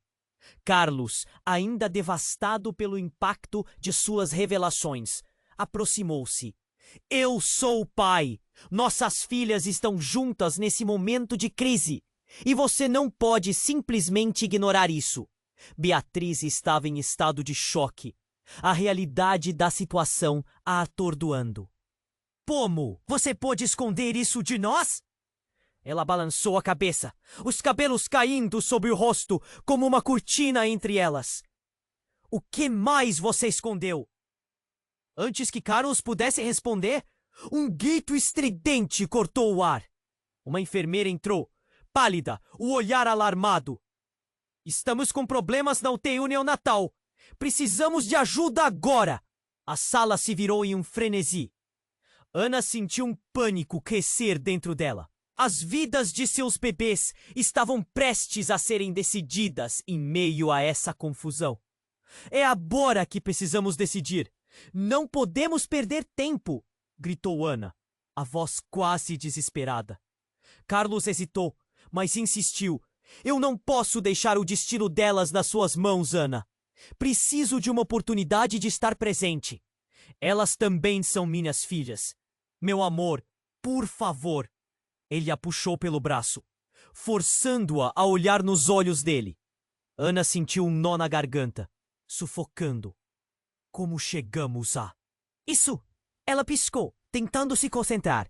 Carlos, ainda devastado pelo impacto de suas revelações, aproximou-se. Eu sou o pai. Nossas filhas estão juntas nesse momento de crise. E você não pode simplesmente ignorar isso. Beatriz estava em estado de choque. A realidade da situação a atordoando. Como você pôde esconder isso de nós? Ela balançou a cabeça, os cabelos caindo sobre o rosto como uma cortina entre elas. O que mais você escondeu? Antes que Carlos pudesse responder, um grito estridente cortou o ar. Uma enfermeira entrou, pálida, o olhar alarmado. Estamos com problemas na UTI neonatal. Precisamos de ajuda agora! A sala se virou em um frenesi. Ana sentiu um pânico crescer dentro dela. As vidas de seus bebês estavam prestes a serem decididas em meio a essa confusão. É agora que precisamos decidir. Não podemos perder tempo, gritou Ana, a voz quase desesperada. Carlos hesitou, mas insistiu. Eu não posso deixar o destino delas nas suas mãos, Ana. Preciso de uma oportunidade de estar presente. Elas também são minhas filhas. Meu amor, por favor. Ele a puxou pelo braço, forçando-a a olhar nos olhos dele. Ana sentiu um nó na garganta, sufocando. Como chegamos a... Isso! Ela piscou, tentando se concentrar.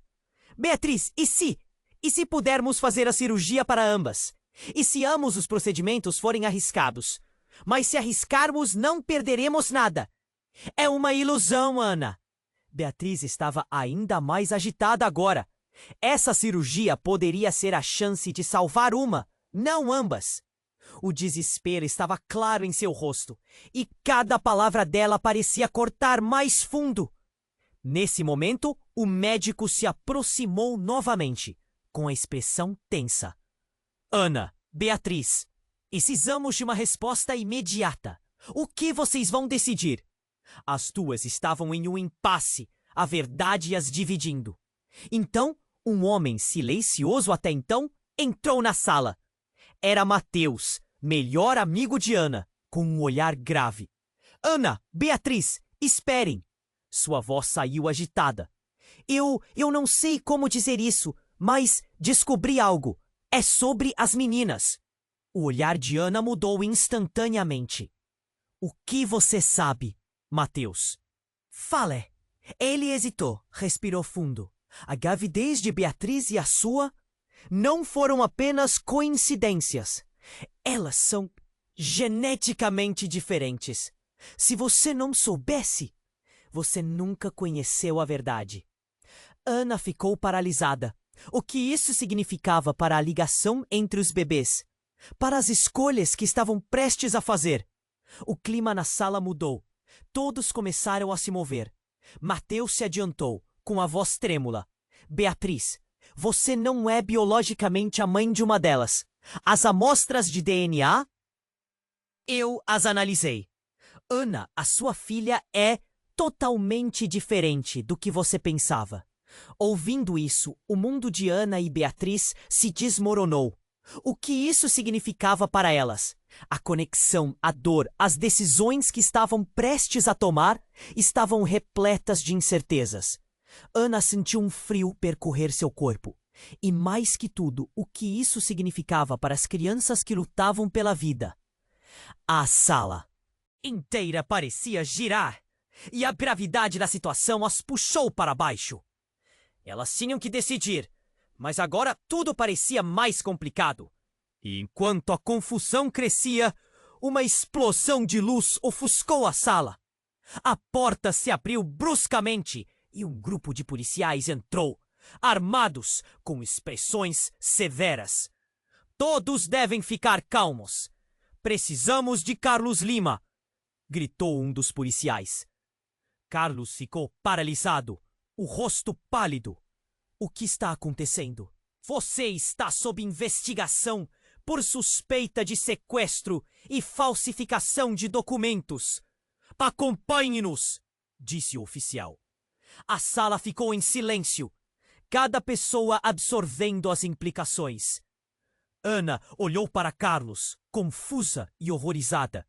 Beatriz, e se? E se pudermos fazer a cirurgia para ambas? E se ambos os procedimentos forem arriscados? Mas se arriscarmos, não perderemos nada. É uma ilusão, Ana. Beatriz estava ainda mais agitada agora. Essa cirurgia poderia ser a chance de salvar uma, não ambas. O desespero estava claro em seu rosto, e cada palavra dela parecia cortar mais fundo. Nesse momento, o médico se aproximou novamente, com a expressão tensa. Ana, Beatriz, precisamos de uma resposta imediata. O que vocês vão decidir? As duas estavam em um impasse, a verdade as dividindo. Então, um homem silencioso até então entrou na sala. Era Mateus, melhor amigo de Ana, com um olhar grave. Ana, Beatriz, esperem! Sua voz saiu agitada. Eu não sei como dizer isso, mas descobri algo. É sobre as meninas. O olhar de Ana mudou instantaneamente. O que você sabe, Mateus? Fale. Ele hesitou, respirou fundo. A gravidez de Beatriz e a sua não foram apenas coincidências. Elas são geneticamente diferentes. Se você não soubesse, você nunca conheceu a verdade. Ana ficou paralisada. O que isso significava para a ligação entre os bebês? Para as escolhas que estavam prestes a fazer? O clima na sala mudou. Todos começaram a se mover. Mateus se adiantou, com a voz trêmula. Beatriz, você não é biologicamente a mãe de uma delas. As amostras de DNA? Eu as analisei. Ana, a sua filha, é totalmente diferente do que você pensava. Ouvindo isso, o mundo de Ana e Beatriz se desmoronou. O que isso significava para elas? A conexão, a dor, as decisões que estavam prestes a tomar estavam repletas de incertezas. Ana sentiu um frio percorrer seu corpo. E mais que tudo, o que isso significava para as crianças que lutavam pela vida. A sala inteira parecia girar, e a gravidade da situação as puxou para baixo. Elas tinham que decidir, mas agora tudo parecia mais complicado. E enquanto a confusão crescia, uma explosão de luz ofuscou a sala. A porta se abriu bruscamente e um grupo de policiais entrou, armados com expressões severas. Todos devem ficar calmos. Precisamos de Carlos Lima, gritou um dos policiais. Carlos ficou paralisado, o rosto pálido. O que está acontecendo? Você está sob investigação por suspeita de sequestro e falsificação de documentos. Acompanhe-nos, disse o oficial. A sala ficou em silêncio, cada pessoa absorvendo as implicações. Ana olhou para Carlos, confusa e horrorizada.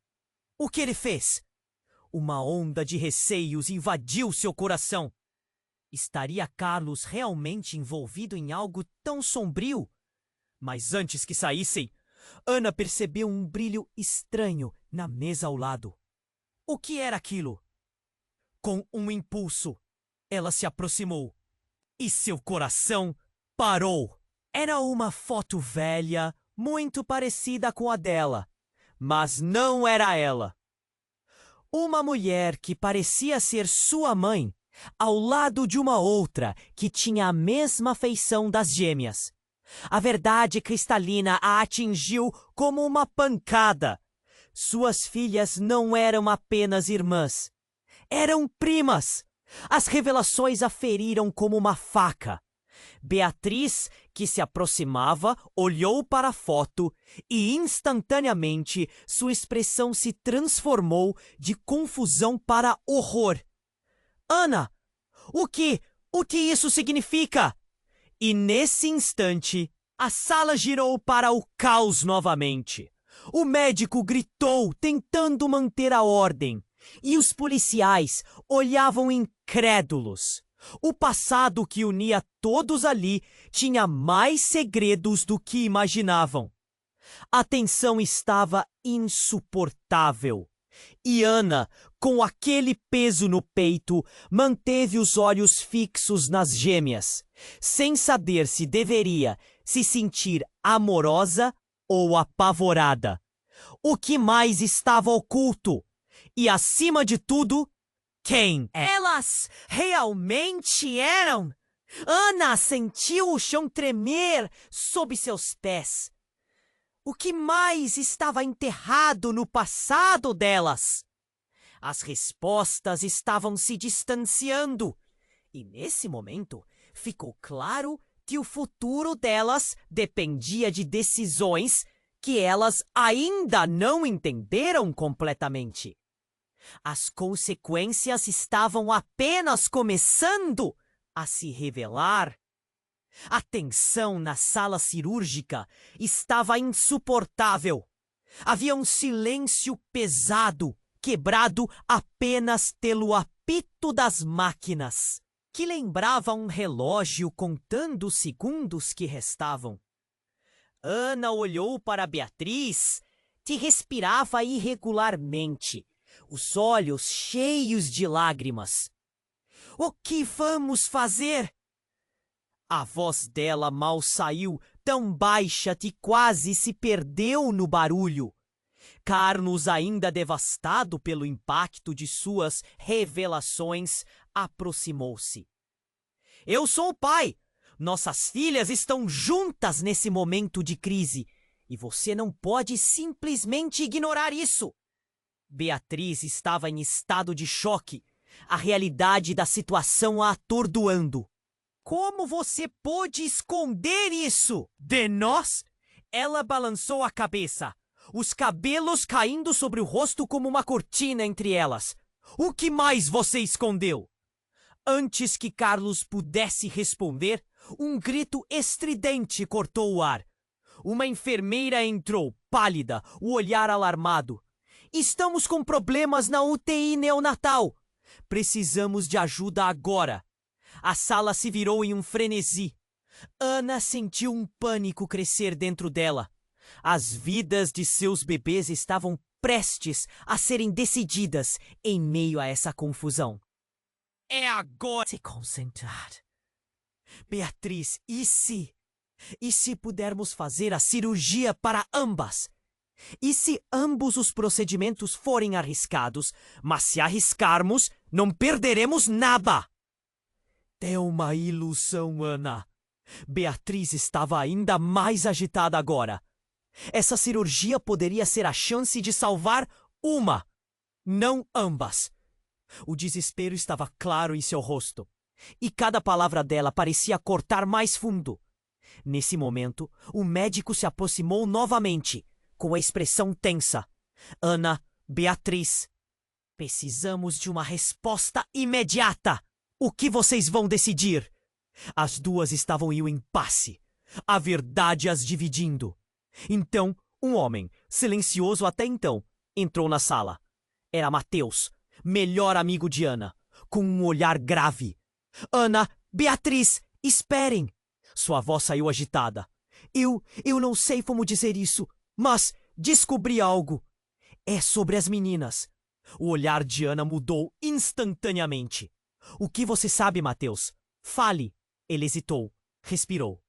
O que ele fez? Uma onda de receios invadiu seu coração. Estaria Carlos realmente envolvido em algo tão sombrio? Mas antes que saíssem, Ana percebeu um brilho estranho na mesa ao lado. O que era aquilo? Com um impulso, ela se aproximou e seu coração parou. Era uma foto velha, muito parecida com a dela, mas não era ela. Uma mulher que parecia ser sua mãe, ao lado de uma outra que tinha a mesma feição das gêmeas. A verdade cristalina a atingiu como uma pancada. Suas filhas não eram apenas irmãs. Eram primas. As revelações a feriram como uma faca. Beatriz, que se aproximava, olhou para a foto e instantaneamente sua expressão se transformou de confusão para horror. Ana, o que isso significa? E nesse instante, a sala girou para o caos novamente. O médico gritou, tentando manter a ordem, e os policiais olhavam incrédulos. O passado que unia todos ali tinha mais segredos do que imaginavam. A tensão estava insuportável. E Ana, com aquele peso no peito, manteve os olhos fixos nas gêmeas, sem saber se deveria se sentir amorosa ou apavorada. O que mais estava oculto? E, acima de tudo, quem elas realmente eram? Ana sentiu o chão tremer sob seus pés. O que mais estava enterrado no passado delas? As respostas estavam se distanciando, e nesse momento ficou claro que o futuro delas dependia de decisões que elas ainda não entenderam completamente. As consequências estavam apenas começando a se revelar. A tensão na sala cirúrgica estava insuportável. Havia um silêncio pesado, quebrado apenas pelo apito das máquinas, que lembrava um relógio contando os segundos que restavam. Ana olhou para Beatriz, que respirava irregularmente, os olhos cheios de lágrimas. O que vamos fazer? A voz dela mal saiu, tão baixa que quase se perdeu no barulho. Carlos, ainda devastado pelo impacto de suas revelações, aproximou-se. Eu sou o pai. Nossas filhas estão juntas nesse momento de crise, e você não pode simplesmente ignorar isso. Beatriz estava em estado de choque, a realidade da situação a atordoando. Como você pôde esconder isso de nós? Ela balançou a cabeça, os cabelos caindo sobre o rosto como uma cortina entre elas. O que mais você escondeu? Antes que Carlos pudesse responder, um grito estridente cortou o ar. Uma enfermeira entrou, pálida, o olhar alarmado. Estamos com problemas na UTI neonatal. Precisamos de ajuda agora. A sala se virou em um frenesi. Ana sentiu um pânico crescer dentro dela. As vidas de seus bebês estavam prestes a serem decididas em meio a essa confusão. É agora se concentrar. Beatriz, e se? E se pudermos fazer a cirurgia para ambas? E se ambos os procedimentos forem arriscados, mas se arriscarmos, não perderemos nada? É uma ilusão, Ana. Beatriz estava ainda mais agitada agora. Essa cirurgia poderia ser a chance de salvar uma, não ambas. O desespero estava claro em seu rosto, e cada palavra dela parecia cortar mais fundo. Nesse momento, o médico se aproximou novamente, com a expressão tensa. Ana, Beatriz, precisamos de uma resposta imediata. O que vocês vão decidir? As duas estavam em um impasse, a verdade as dividindo. Então, um homem, silencioso até então, entrou na sala. Era Mateus, melhor amigo de Ana, com um olhar grave. Ana, Beatriz, esperem! Sua voz saiu agitada. Eu não sei como dizer isso, mas descobri algo. É sobre as meninas. O olhar de Ana mudou instantaneamente. O que você sabe, Mateus? Fale. Ele hesitou, respirou.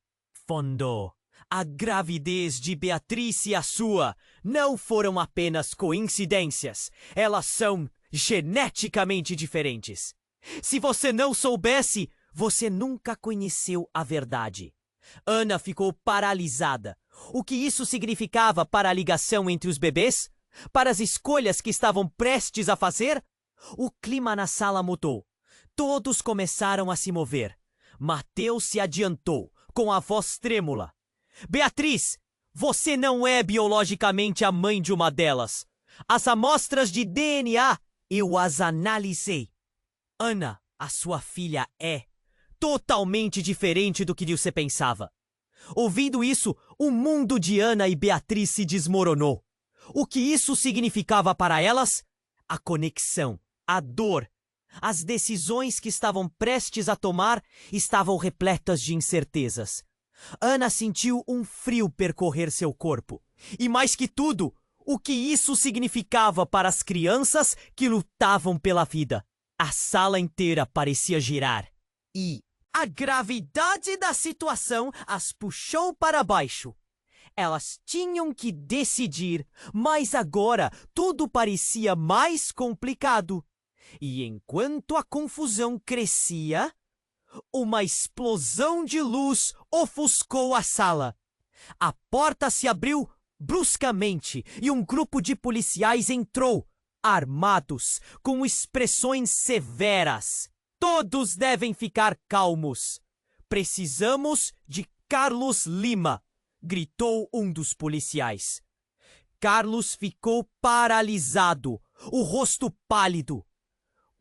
Fundo. A gravidez de Beatriz e a sua não foram apenas coincidências. Elas são geneticamente diferentes. Se você não soubesse, você nunca conheceu a verdade. Ana ficou paralisada. O que isso significava para a ligação entre os bebês? Para as escolhas que estavam prestes a fazer? O clima na sala mudou. Todos começaram a se mover. Mateus se adiantou, com a voz trêmula. Beatriz, você não é biologicamente a mãe de uma delas. As amostras de DNA, eu as analisei. Ana, a sua filha é totalmente diferente do que você pensava. Ouvindo isso, o mundo de Ana e Beatriz se desmoronou. O que isso significava para elas? A conexão, a dor. As decisões que estavam prestes a tomar estavam repletas de incertezas. Ana sentiu um frio percorrer seu corpo. E mais que tudo, o que isso significava para as crianças que lutavam pela vida. A sala inteira parecia girar. E a gravidade da situação as puxou para baixo. Elas tinham que decidir, mas agora tudo parecia mais complicado. E enquanto a confusão crescia, uma explosão de luz ofuscou a sala. A porta se abriu bruscamente e um grupo de policiais entrou, armados, com expressões severas. Todos devem ficar calmos. Precisamos de Carlos Lima, gritou um dos policiais. Carlos ficou paralisado, o rosto pálido.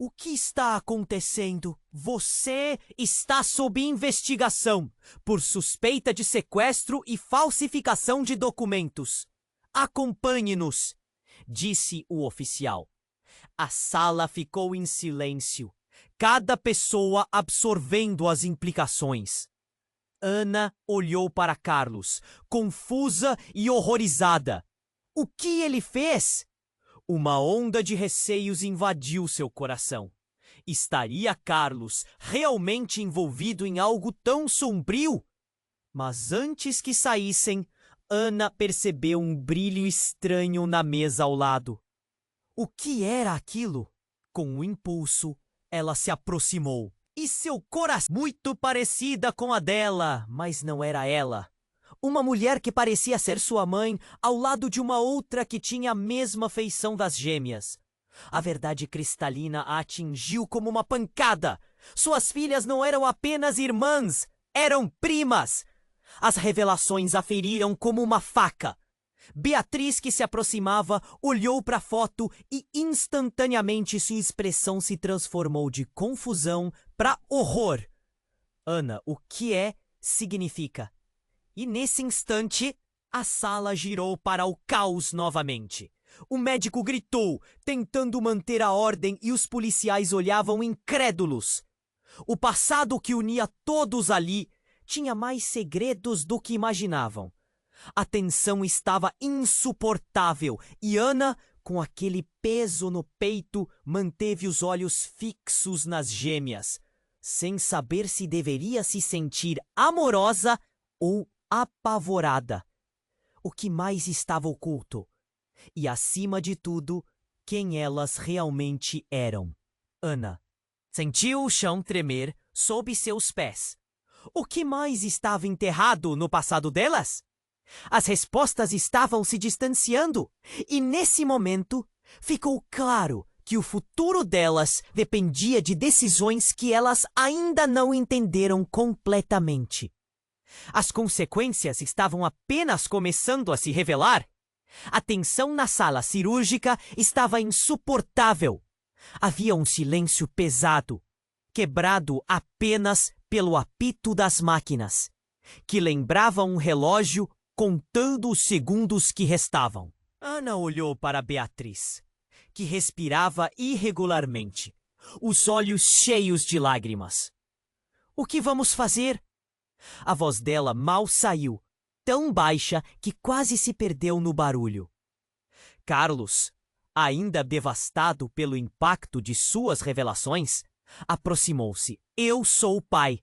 O que está acontecendo? Você está sob investigação por suspeita de sequestro e falsificação de documentos. Acompanhe-nos, disse o oficial. A sala ficou em silêncio, cada pessoa absorvendo as implicações. Ana olhou para Carlos, confusa e horrorizada. O que ele fez? Uma onda de receios invadiu seu coração. Estaria Carlos realmente envolvido em algo tão sombrio? Mas antes que saíssem, Ana percebeu um brilho estranho na mesa ao lado. O que era aquilo? Com um impulso, ela se aproximou. E seu coração, muito parecida com a dela, mas não era ela. Uma mulher que parecia ser sua mãe, ao lado de uma outra que tinha a mesma feição das gêmeas. A verdade cristalina a atingiu como uma pancada. Suas filhas não eram apenas irmãs, eram primas. As revelações a feriram como uma faca. Beatriz, que se aproximava, olhou para a foto e instantaneamente sua expressão se transformou de confusão para horror. Ana, o que significa? E nesse instante, a sala girou para o caos novamente. O médico gritou, tentando manter a ordem, e os policiais olhavam incrédulos. O passado que unia todos ali tinha mais segredos do que imaginavam. A tensão estava insuportável e Ana, com aquele peso no peito, manteve os olhos fixos nas gêmeas, sem saber se deveria se sentir amorosa ou apavorada. O que mais estava oculto? E, acima de tudo, quem elas realmente eram. Ana sentiu o chão tremer sob seus pés. O que mais estava enterrado no passado delas? As respostas estavam se distanciando, e nesse momento ficou claro que o futuro delas dependia de decisões que elas ainda não entenderam completamente. As consequências estavam apenas começando a se revelar. A tensão na sala cirúrgica estava insuportável. Havia um silêncio pesado, quebrado apenas pelo apito das máquinas, que lembrava um relógio contando os segundos que restavam. Ana olhou para Beatriz, que respirava irregularmente, os olhos cheios de lágrimas. O que vamos fazer? A voz dela mal saiu, tão baixa que quase se perdeu no barulho. Carlos, ainda devastado pelo impacto de suas revelações, aproximou-se. Eu sou o pai.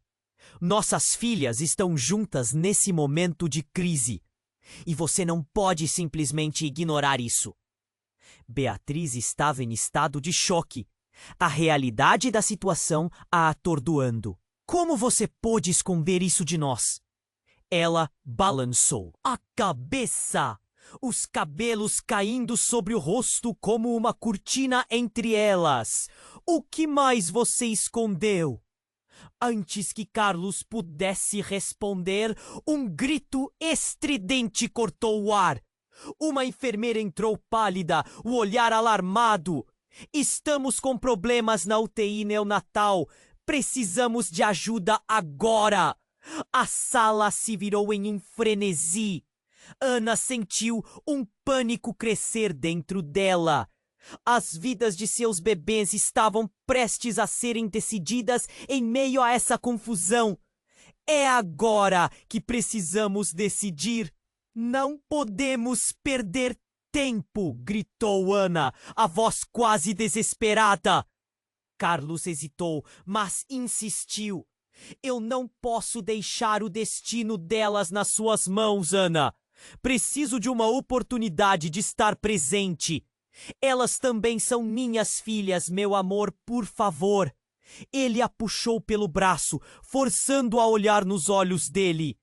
Nossas filhas estão juntas nesse momento de crise. E você não pode simplesmente ignorar isso. Beatriz estava em estado de choque, a realidade da situação a atordoando. Como você pôde esconder isso de nós? Ela balançou a cabeça, os cabelos caindo sobre o rosto como uma cortina entre elas. O que mais você escondeu? Antes que Carlos pudesse responder, um grito estridente cortou o ar. Uma enfermeira entrou pálida, o olhar alarmado. Estamos com problemas na UTI neonatal. Precisamos de ajuda agora! A sala se virou em um frenesi. Ana sentiu um pânico crescer dentro dela. As vidas de seus bebês estavam prestes a serem decididas em meio a essa confusão. É agora que precisamos decidir. Não podemos perder tempo, gritou Ana, a voz quase desesperada. Carlos hesitou, mas insistiu. Eu não posso deixar o destino delas nas suas mãos, Ana. Preciso de uma oportunidade de estar presente. Elas também são minhas filhas, meu amor, por favor. Ele a puxou pelo braço, forçando a olhar nos olhos dele.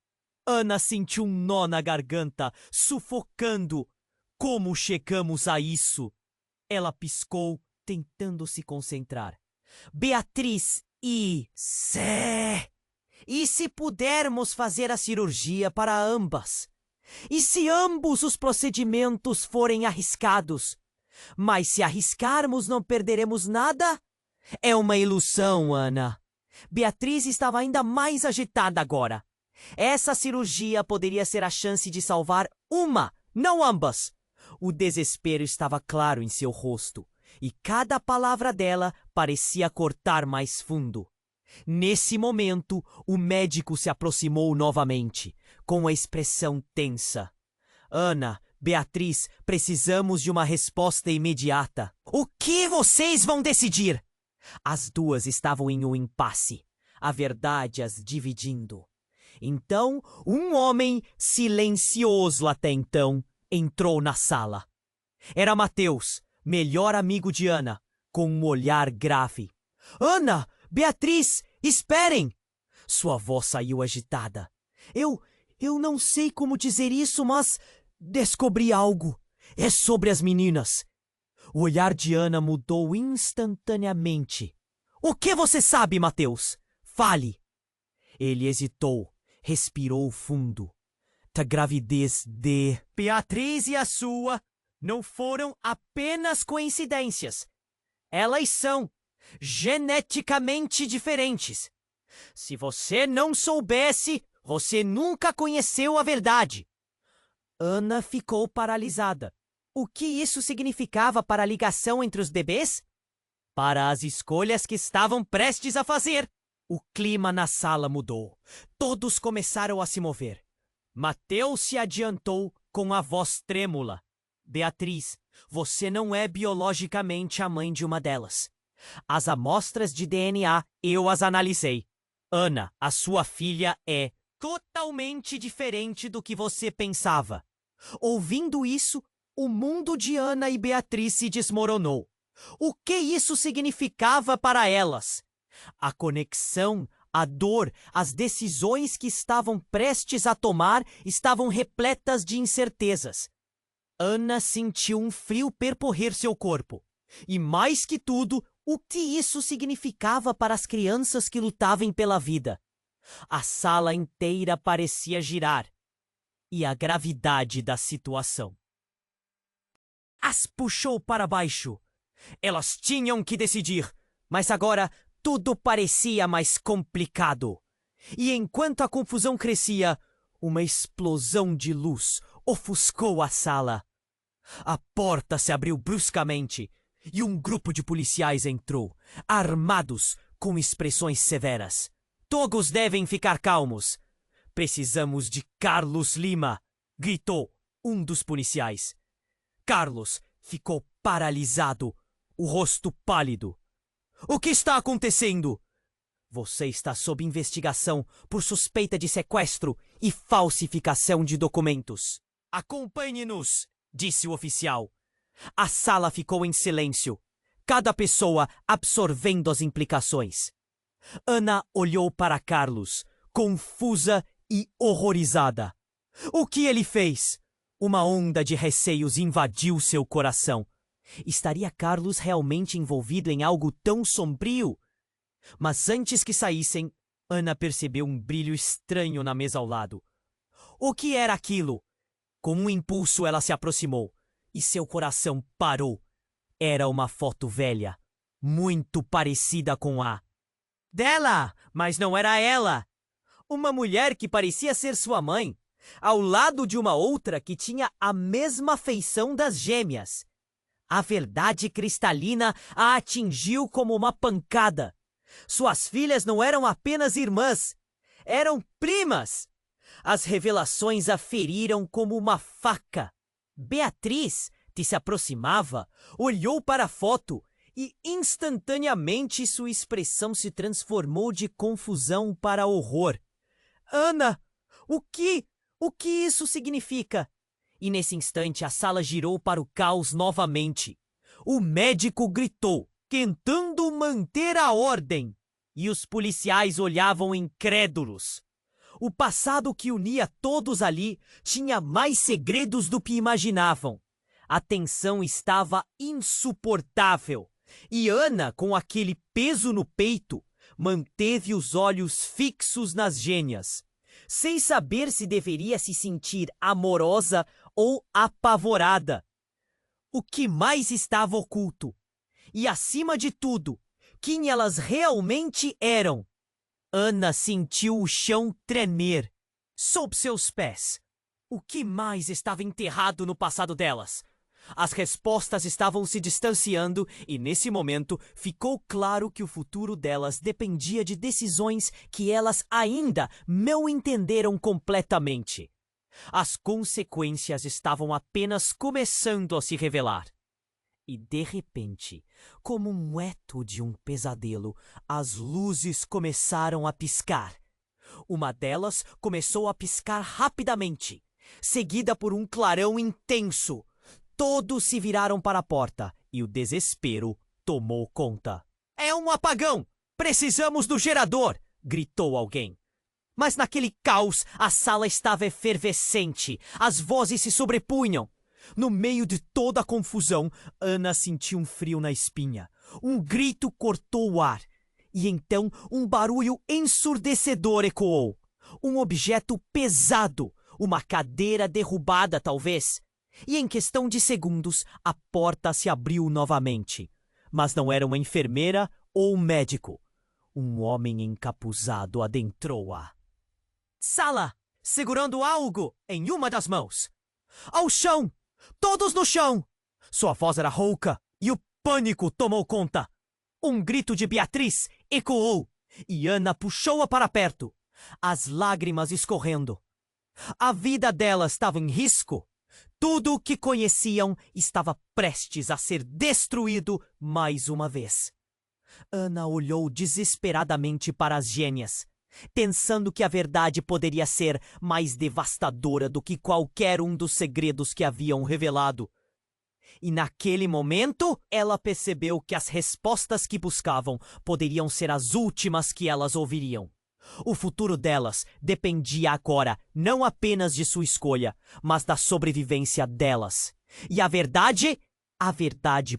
Ana sentiu um nó na garganta, sufocando. Como chegamos a isso? Ela piscou, tentando se concentrar. Beatriz e se pudermos fazer a cirurgia para ambas? E se ambos os procedimentos forem arriscados? Mas se arriscarmos, não perderemos nada? É uma ilusão, Ana. Beatriz estava ainda mais agitada agora. Essa cirurgia poderia ser a chance de salvar uma, não ambas. O desespero estava claro em seu rosto, e cada palavra dela parecia cortar mais fundo. Nesse momento, o médico se aproximou novamente, com a expressão tensa. Ana, Beatriz, precisamos de uma resposta imediata. O que vocês vão decidir? As duas estavam em um impasse, a verdade as dividindo. Então, um homem silencioso até então entrou na sala. Era Mateus, melhor amigo de Ana, com um olhar grave. Ana, Beatriz, esperem! Sua voz saiu agitada. Eu não sei como dizer isso, mas descobri algo. É sobre as meninas. O olhar de Ana mudou instantaneamente. O que você sabe, Mateus? Fale! Ele hesitou, respirou fundo. A gravidez de Beatriz e a sua não foram apenas coincidências. Elas são geneticamente diferentes. Se você não soubesse, você nunca conheceu a verdade. Ana ficou paralisada. O que isso significava para a ligação entre os bebês? Para as escolhas que estavam prestes a fazer. O clima na sala mudou. Todos começaram a se mover. Mateus se adiantou com a voz trêmula. Beatriz, você não é biologicamente a mãe de uma delas. As amostras de DNA eu as analisei. Ana, a sua filha é totalmente diferente do que você pensava. Ouvindo isso, o mundo de Ana e Beatriz se desmoronou. O que isso significava para elas? A conexão, a dor, as decisões que estavam prestes a tomar estavam repletas de incertezas. Ana sentiu um frio percorrer seu corpo. E mais que tudo, o que isso significava para as crianças que lutavam pela vida? A sala inteira parecia girar. E a gravidade da situação as puxou para baixo. Elas tinham que decidir, mas agora tudo parecia mais complicado. E enquanto a confusão crescia, uma explosão de luz ofuscou a sala. A porta se abriu bruscamente e um grupo de policiais entrou, armados com expressões severas. Todos devem ficar calmos. Precisamos de Carlos Lima, gritou um dos policiais. Carlos ficou paralisado, o rosto pálido. O que está acontecendo? Você está sob investigação por suspeita de sequestro e falsificação de documentos. Acompanhe-nos, disse o oficial. A sala ficou em silêncio, cada pessoa absorvendo as implicações. Ana olhou para Carlos, confusa e horrorizada. O que ele fez? Uma onda de receios invadiu seu coração. Estaria Carlos realmente envolvido em algo tão sombrio? Mas antes que saíssem, Ana percebeu um brilho estranho na mesa ao lado. O que era aquilo? Com um impulso ela se aproximou e seu coração parou. Era uma foto velha, muito parecida com a dela, mas não era ela. Uma mulher que parecia ser sua mãe, ao lado de uma outra que tinha a mesma feição das gêmeas. A verdade cristalina a atingiu como uma pancada. Suas filhas não eram apenas irmãs, eram primas. As revelações a feriram como uma faca. Beatriz, que se aproximava, olhou para a foto e instantaneamente sua expressão se transformou de confusão para horror. Ana, o que isso significa? E nesse instante a sala girou para o caos novamente. O médico gritou, tentando manter a ordem, e os policiais olhavam incrédulos. O passado que unia todos ali tinha mais segredos do que imaginavam. A tensão estava insuportável. E Ana, com aquele peso no peito, manteve os olhos fixos nas gêmeas, sem saber se deveria se sentir amorosa ou apavorada. O que mais estava oculto? E, acima de tudo, quem elas realmente eram? Ana sentiu o chão tremer sob seus pés. O que mais estava enterrado no passado delas? As respostas estavam se distanciando e, nesse momento, ficou claro que o futuro delas dependia de decisões que elas ainda não entenderam completamente. As consequências estavam apenas começando a se revelar. E, de repente, como um eco de um pesadelo, as luzes começaram a piscar. Uma delas começou a piscar rapidamente, seguida por um clarão intenso. Todos se viraram para a porta e o desespero tomou conta. "É um apagão! Precisamos do gerador!" gritou alguém. Mas naquele caos, a sala estava efervescente. As vozes se sobrepunham. No meio de toda a confusão, Ana sentiu um frio na espinha. Um grito cortou o ar. E então um barulho ensurdecedor ecoou. Um objeto pesado, uma cadeira derrubada talvez. E em questão de segundos, a porta se abriu novamente. Mas não era uma enfermeira ou um médico. Um homem encapuzado adentrou-a sala, segurando algo em uma das mãos. "Ao chão! Todos no chão!" Sua voz era rouca e o pânico tomou conta. Um grito de Beatriz ecoou e Ana puxou-a para perto, as lágrimas escorrendo. A vida dela estava em risco. Tudo o que conheciam estava prestes a ser destruído mais uma vez. Ana olhou desesperadamente para as gêmeas, pensando que a verdade poderia ser mais devastadora do que qualquer um dos segredos que haviam revelado. E naquele momento, ela percebeu que as respostas que buscavam poderiam ser as últimas que elas ouviriam. O futuro delas dependia agora não apenas de sua escolha, mas da sobrevivência delas. E a verdade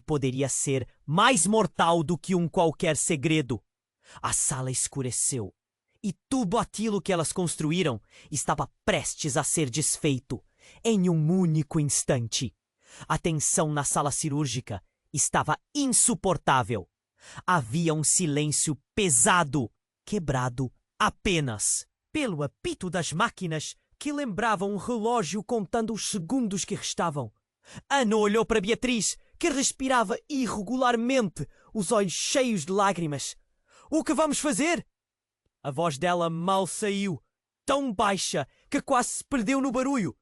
poderia ser mais mortal do que um qualquer segredo. A sala escureceu. E tudo aquilo que elas construíram estava prestes a ser desfeito, em um único instante. A tensão na sala cirúrgica estava insuportável. Havia um silêncio pesado, quebrado apenas pelo apito das máquinas que lembravam um relógio contando os segundos que restavam. Ana olhou para Beatriz, que respirava irregularmente, os olhos cheios de lágrimas. "O que vamos fazer?" A voz dela mal saiu, tão baixa que quase se perdeu no barulho.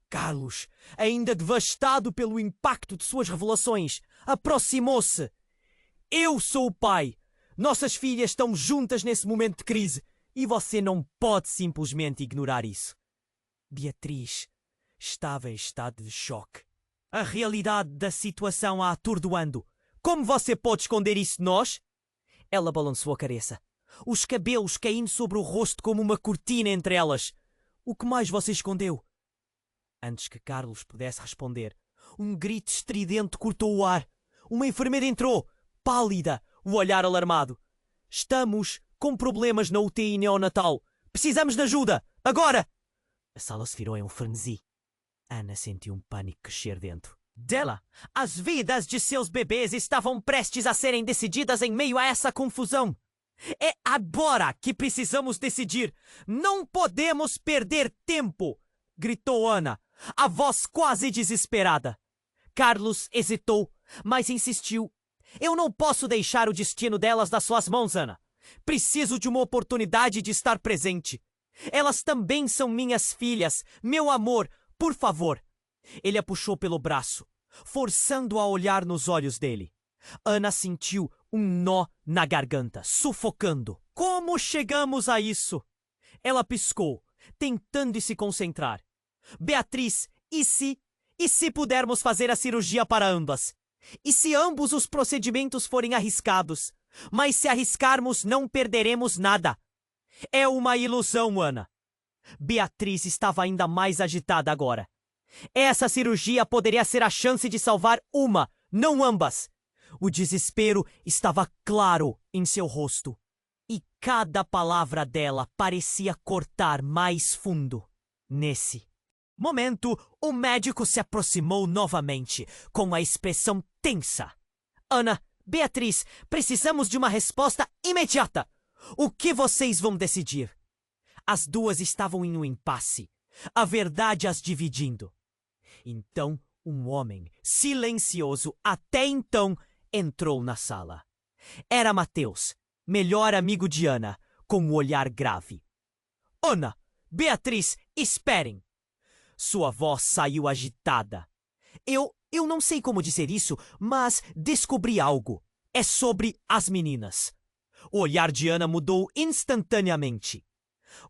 Carlos, ainda devastado pelo impacto de suas revelações, aproximou-se. "Eu sou o pai. Nossas filhas estão juntas nesse momento de crise e você não pode simplesmente ignorar isso." Beatriz estava em estado de choque. A realidade da situação a atordoando. "Como você pode esconder isso de nós?" Ela balançou a cabeça, os cabelos caindo sobre o rosto como uma cortina entre elas. "O que mais você escondeu?" Antes que Carlos pudesse responder, um grito estridente cortou o ar. Uma enfermeira entrou, pálida, o olhar alarmado. "Estamos com problemas na UTI neonatal. Precisamos de ajuda! Agora!" A sala se virou em um frenesi. Ana sentiu um pânico crescer dentro dela. As vidas de seus bebês estavam prestes a serem decididas em meio a essa confusão. "É agora que precisamos decidir! Não podemos perder tempo!" gritou Ana, a voz quase desesperada. Carlos hesitou, mas insistiu. "Eu não posso deixar o destino delas nas suas mãos, Ana. Preciso de uma oportunidade de estar presente. Elas também são minhas filhas, meu amor, por favor." Ele a puxou pelo braço, forçando-a a olhar nos olhos dele. Ana sentiu um nó na garganta, sufocando. "Como chegamos a isso?" Ela piscou, tentando se concentrar. "Beatriz, e se pudermos fazer a cirurgia para ambas? E se ambos os procedimentos forem arriscados? Mas se arriscarmos, não perderemos nada." "É uma ilusão, Ana." Beatriz estava ainda mais agitada agora. Essa cirurgia poderia ser a chance de salvar uma, não ambas. O desespero estava claro em seu rosto. E cada palavra dela parecia cortar mais fundo. Nesse momento, o médico se aproximou novamente, com a expressão tensa. Ana, Beatriz, precisamos de uma resposta imediata. O que vocês vão decidir? As duas estavam em um impasse, a verdade as dividindo. Então, um homem, silencioso até então, entrou na sala. Era Mateus, melhor amigo de Ana, com um olhar grave. Ana, Beatriz, esperem! Sua voz saiu agitada. Eu não sei como dizer isso, mas descobri algo. É sobre as meninas. O olhar de Ana mudou instantaneamente.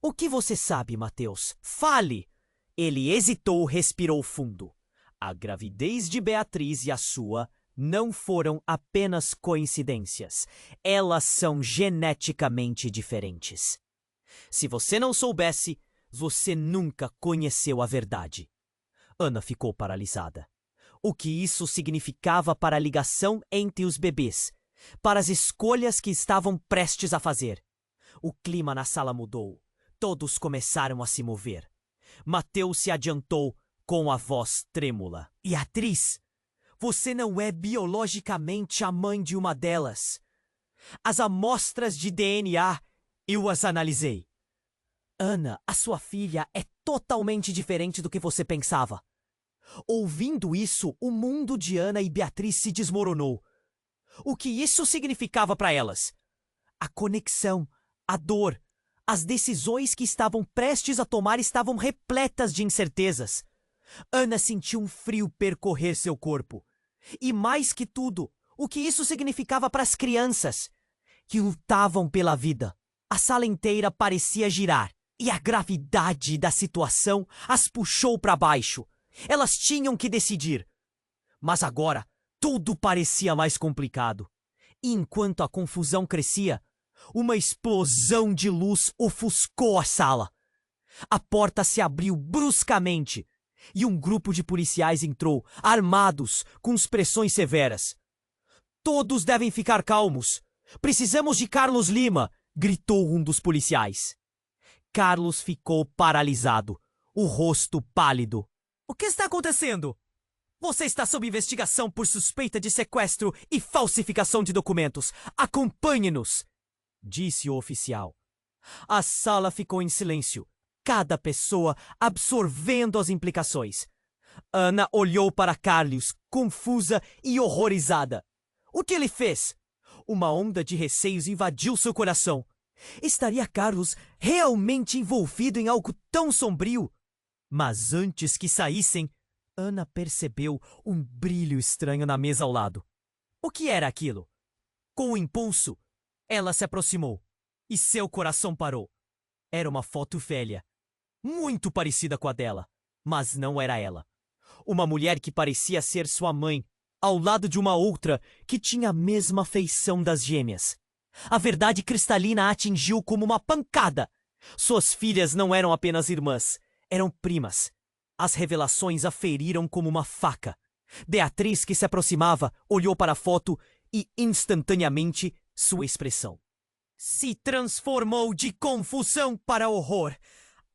O que você sabe, Mateus? Fale! Ele hesitou, respirou fundo. A gravidez de Beatriz e a sua não foram apenas coincidências. Elas são geneticamente diferentes. Se você não soubesse, você nunca conheceu a verdade. Ana ficou paralisada. O que isso significava para a ligação entre os bebês, para as escolhas que estavam prestes a fazer. O clima na sala mudou. Todos começaram a se mover. Mateus se adiantou com a voz trêmula. Beatriz, você não é biologicamente a mãe de uma delas. As amostras de DNA, eu as analisei. Ana, a sua filha é totalmente diferente do que você pensava. Ouvindo isso, o mundo de Ana e Beatriz se desmoronou. O que isso significava para elas? A conexão, a dor, as decisões que estavam prestes a tomar estavam repletas de incertezas. Ana sentiu um frio percorrer seu corpo. E mais que tudo, o que isso significava para as crianças, que lutavam pela vida. A sala inteira parecia girar, e a gravidade da situação as puxou para baixo. Elas tinham que decidir. Mas agora, tudo parecia mais complicado. E enquanto a confusão crescia, uma explosão de luz ofuscou a sala. A porta se abriu bruscamente e um grupo de policiais entrou, armados, com expressões severas. Todos devem ficar calmos. Precisamos de Carlos Lima, gritou um dos policiais. Carlos ficou paralisado, o rosto pálido. O que está acontecendo? Você está sob investigação por suspeita de sequestro e falsificação de documentos. Acompanhe-nos, disse o oficial. A sala ficou em silêncio, cada pessoa absorvendo as implicações. Ana olhou para Carlos, confusa e horrorizada. O que ele fez? Uma onda de receios invadiu seu coração. Estaria Carlos realmente envolvido em algo tão sombrio? Mas antes que saíssem, Ana percebeu um brilho estranho na mesa ao lado. O que era aquilo? Com um impulso, ela se aproximou e seu coração parou. Era uma foto velha, muito parecida com a dela, mas não era ela. Uma mulher que parecia ser sua mãe, ao lado de uma outra que tinha a mesma feição das gêmeas. A verdade cristalina a atingiu como uma pancada. Suas filhas não eram apenas irmãs, eram primas. As revelações a feriram como uma faca. Beatriz, que se aproximava, olhou para a foto e, instantaneamente, sua expressão se transformou de confusão para horror.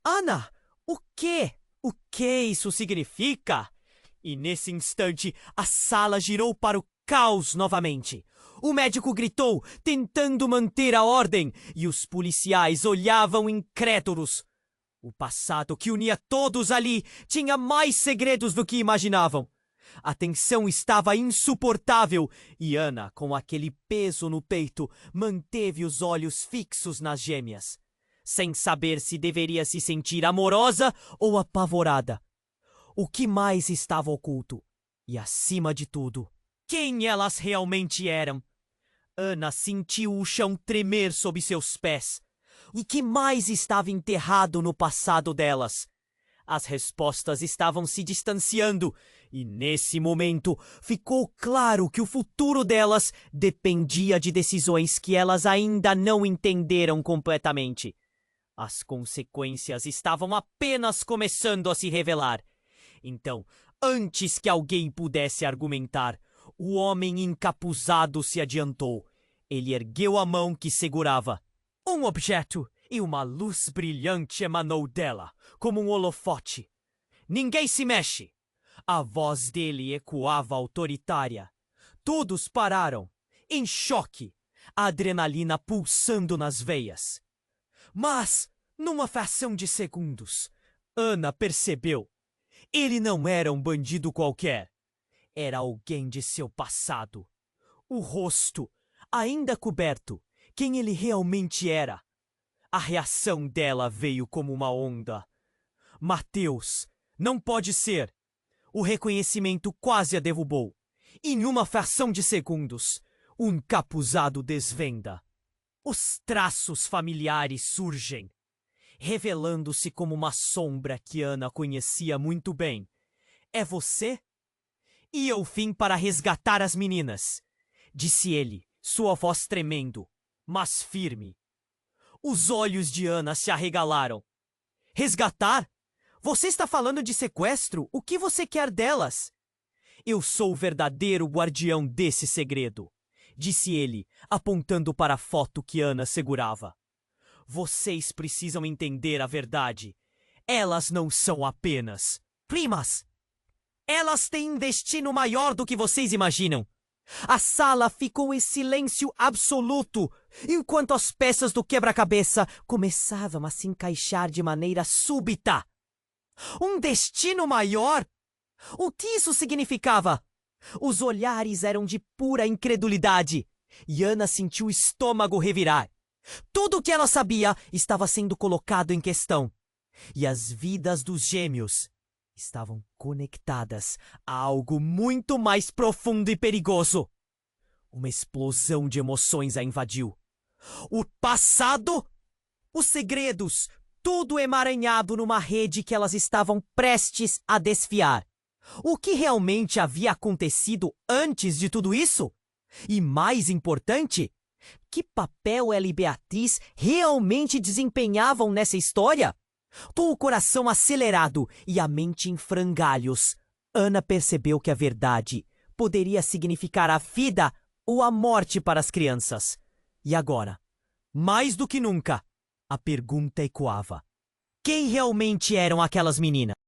Ana, o quê? O que isso significa? E nesse instante, a sala girou para o caos novamente. O médico gritou, tentando manter a ordem, e os policiais olhavam incrédulos. O passado que unia todos ali tinha mais segredos do que imaginavam. A tensão estava insuportável e Ana, com aquele peso no peito, manteve os olhos fixos nas gêmeas, sem saber se deveria se sentir amorosa ou apavorada. O que mais estava oculto? E, acima de tudo, quem elas realmente eram? Ana sentiu o chão tremer sob seus pés. E que mais estava enterrado no passado delas? As respostas estavam se distanciando, e nesse momento ficou claro que o futuro delas dependia de decisões que elas ainda não entenderam completamente. As consequências estavam apenas começando a se revelar. Então, antes que alguém pudesse argumentar, o homem encapuzado se adiantou. Ele ergueu a mão que segurava. Um objeto e uma luz brilhante emanou dela, como um holofote. Ninguém se mexe! A voz dele ecoava autoritária. Todos pararam, em choque, a adrenalina pulsando nas veias. Mas, numa fração de segundos, Ana percebeu. Ele não era um bandido qualquer. Era alguém de seu passado. O rosto, ainda coberto, quem ele realmente era. A reação dela veio como uma onda. Mateus, não pode ser! O reconhecimento quase a derrubou. Em uma fração de segundos, o encapuzado desvenda. Os traços familiares surgem, revelando-se como uma sombra que Ana conhecia muito bem. É você? E eu vim para resgatar as meninas, disse ele, sua voz tremendo, mas firme. Os olhos de Ana se arregalaram. Resgatar? Você está falando de sequestro? O que você quer delas? Eu sou o verdadeiro guardião desse segredo, disse ele, apontando para a foto que Ana segurava. Vocês precisam entender a verdade. Elas não são apenas primas. Elas têm um destino maior do que vocês imaginam. A sala ficou em silêncio absoluto, enquanto as peças do quebra-cabeça começavam a se encaixar de maneira súbita. Um destino maior? O que isso significava? Os olhares eram de pura incredulidade, e Ana sentiu o estômago revirar. Tudo o que ela sabia estava sendo colocado em questão, e as vidas dos gêmeos estavam conectadas a algo muito mais profundo e perigoso. Uma explosão de emoções a invadiu. O passado, os segredos, tudo emaranhado numa rede que elas estavam prestes a desfiar. O que realmente havia acontecido antes de tudo isso? E mais importante, que papel ela e Beatriz realmente desempenhavam nessa história? Com o coração acelerado e a mente em frangalhos, Ana percebeu que a verdade poderia significar a vida ou a morte para as crianças. E agora, mais do que nunca, a pergunta ecoava: quem realmente eram aquelas meninas?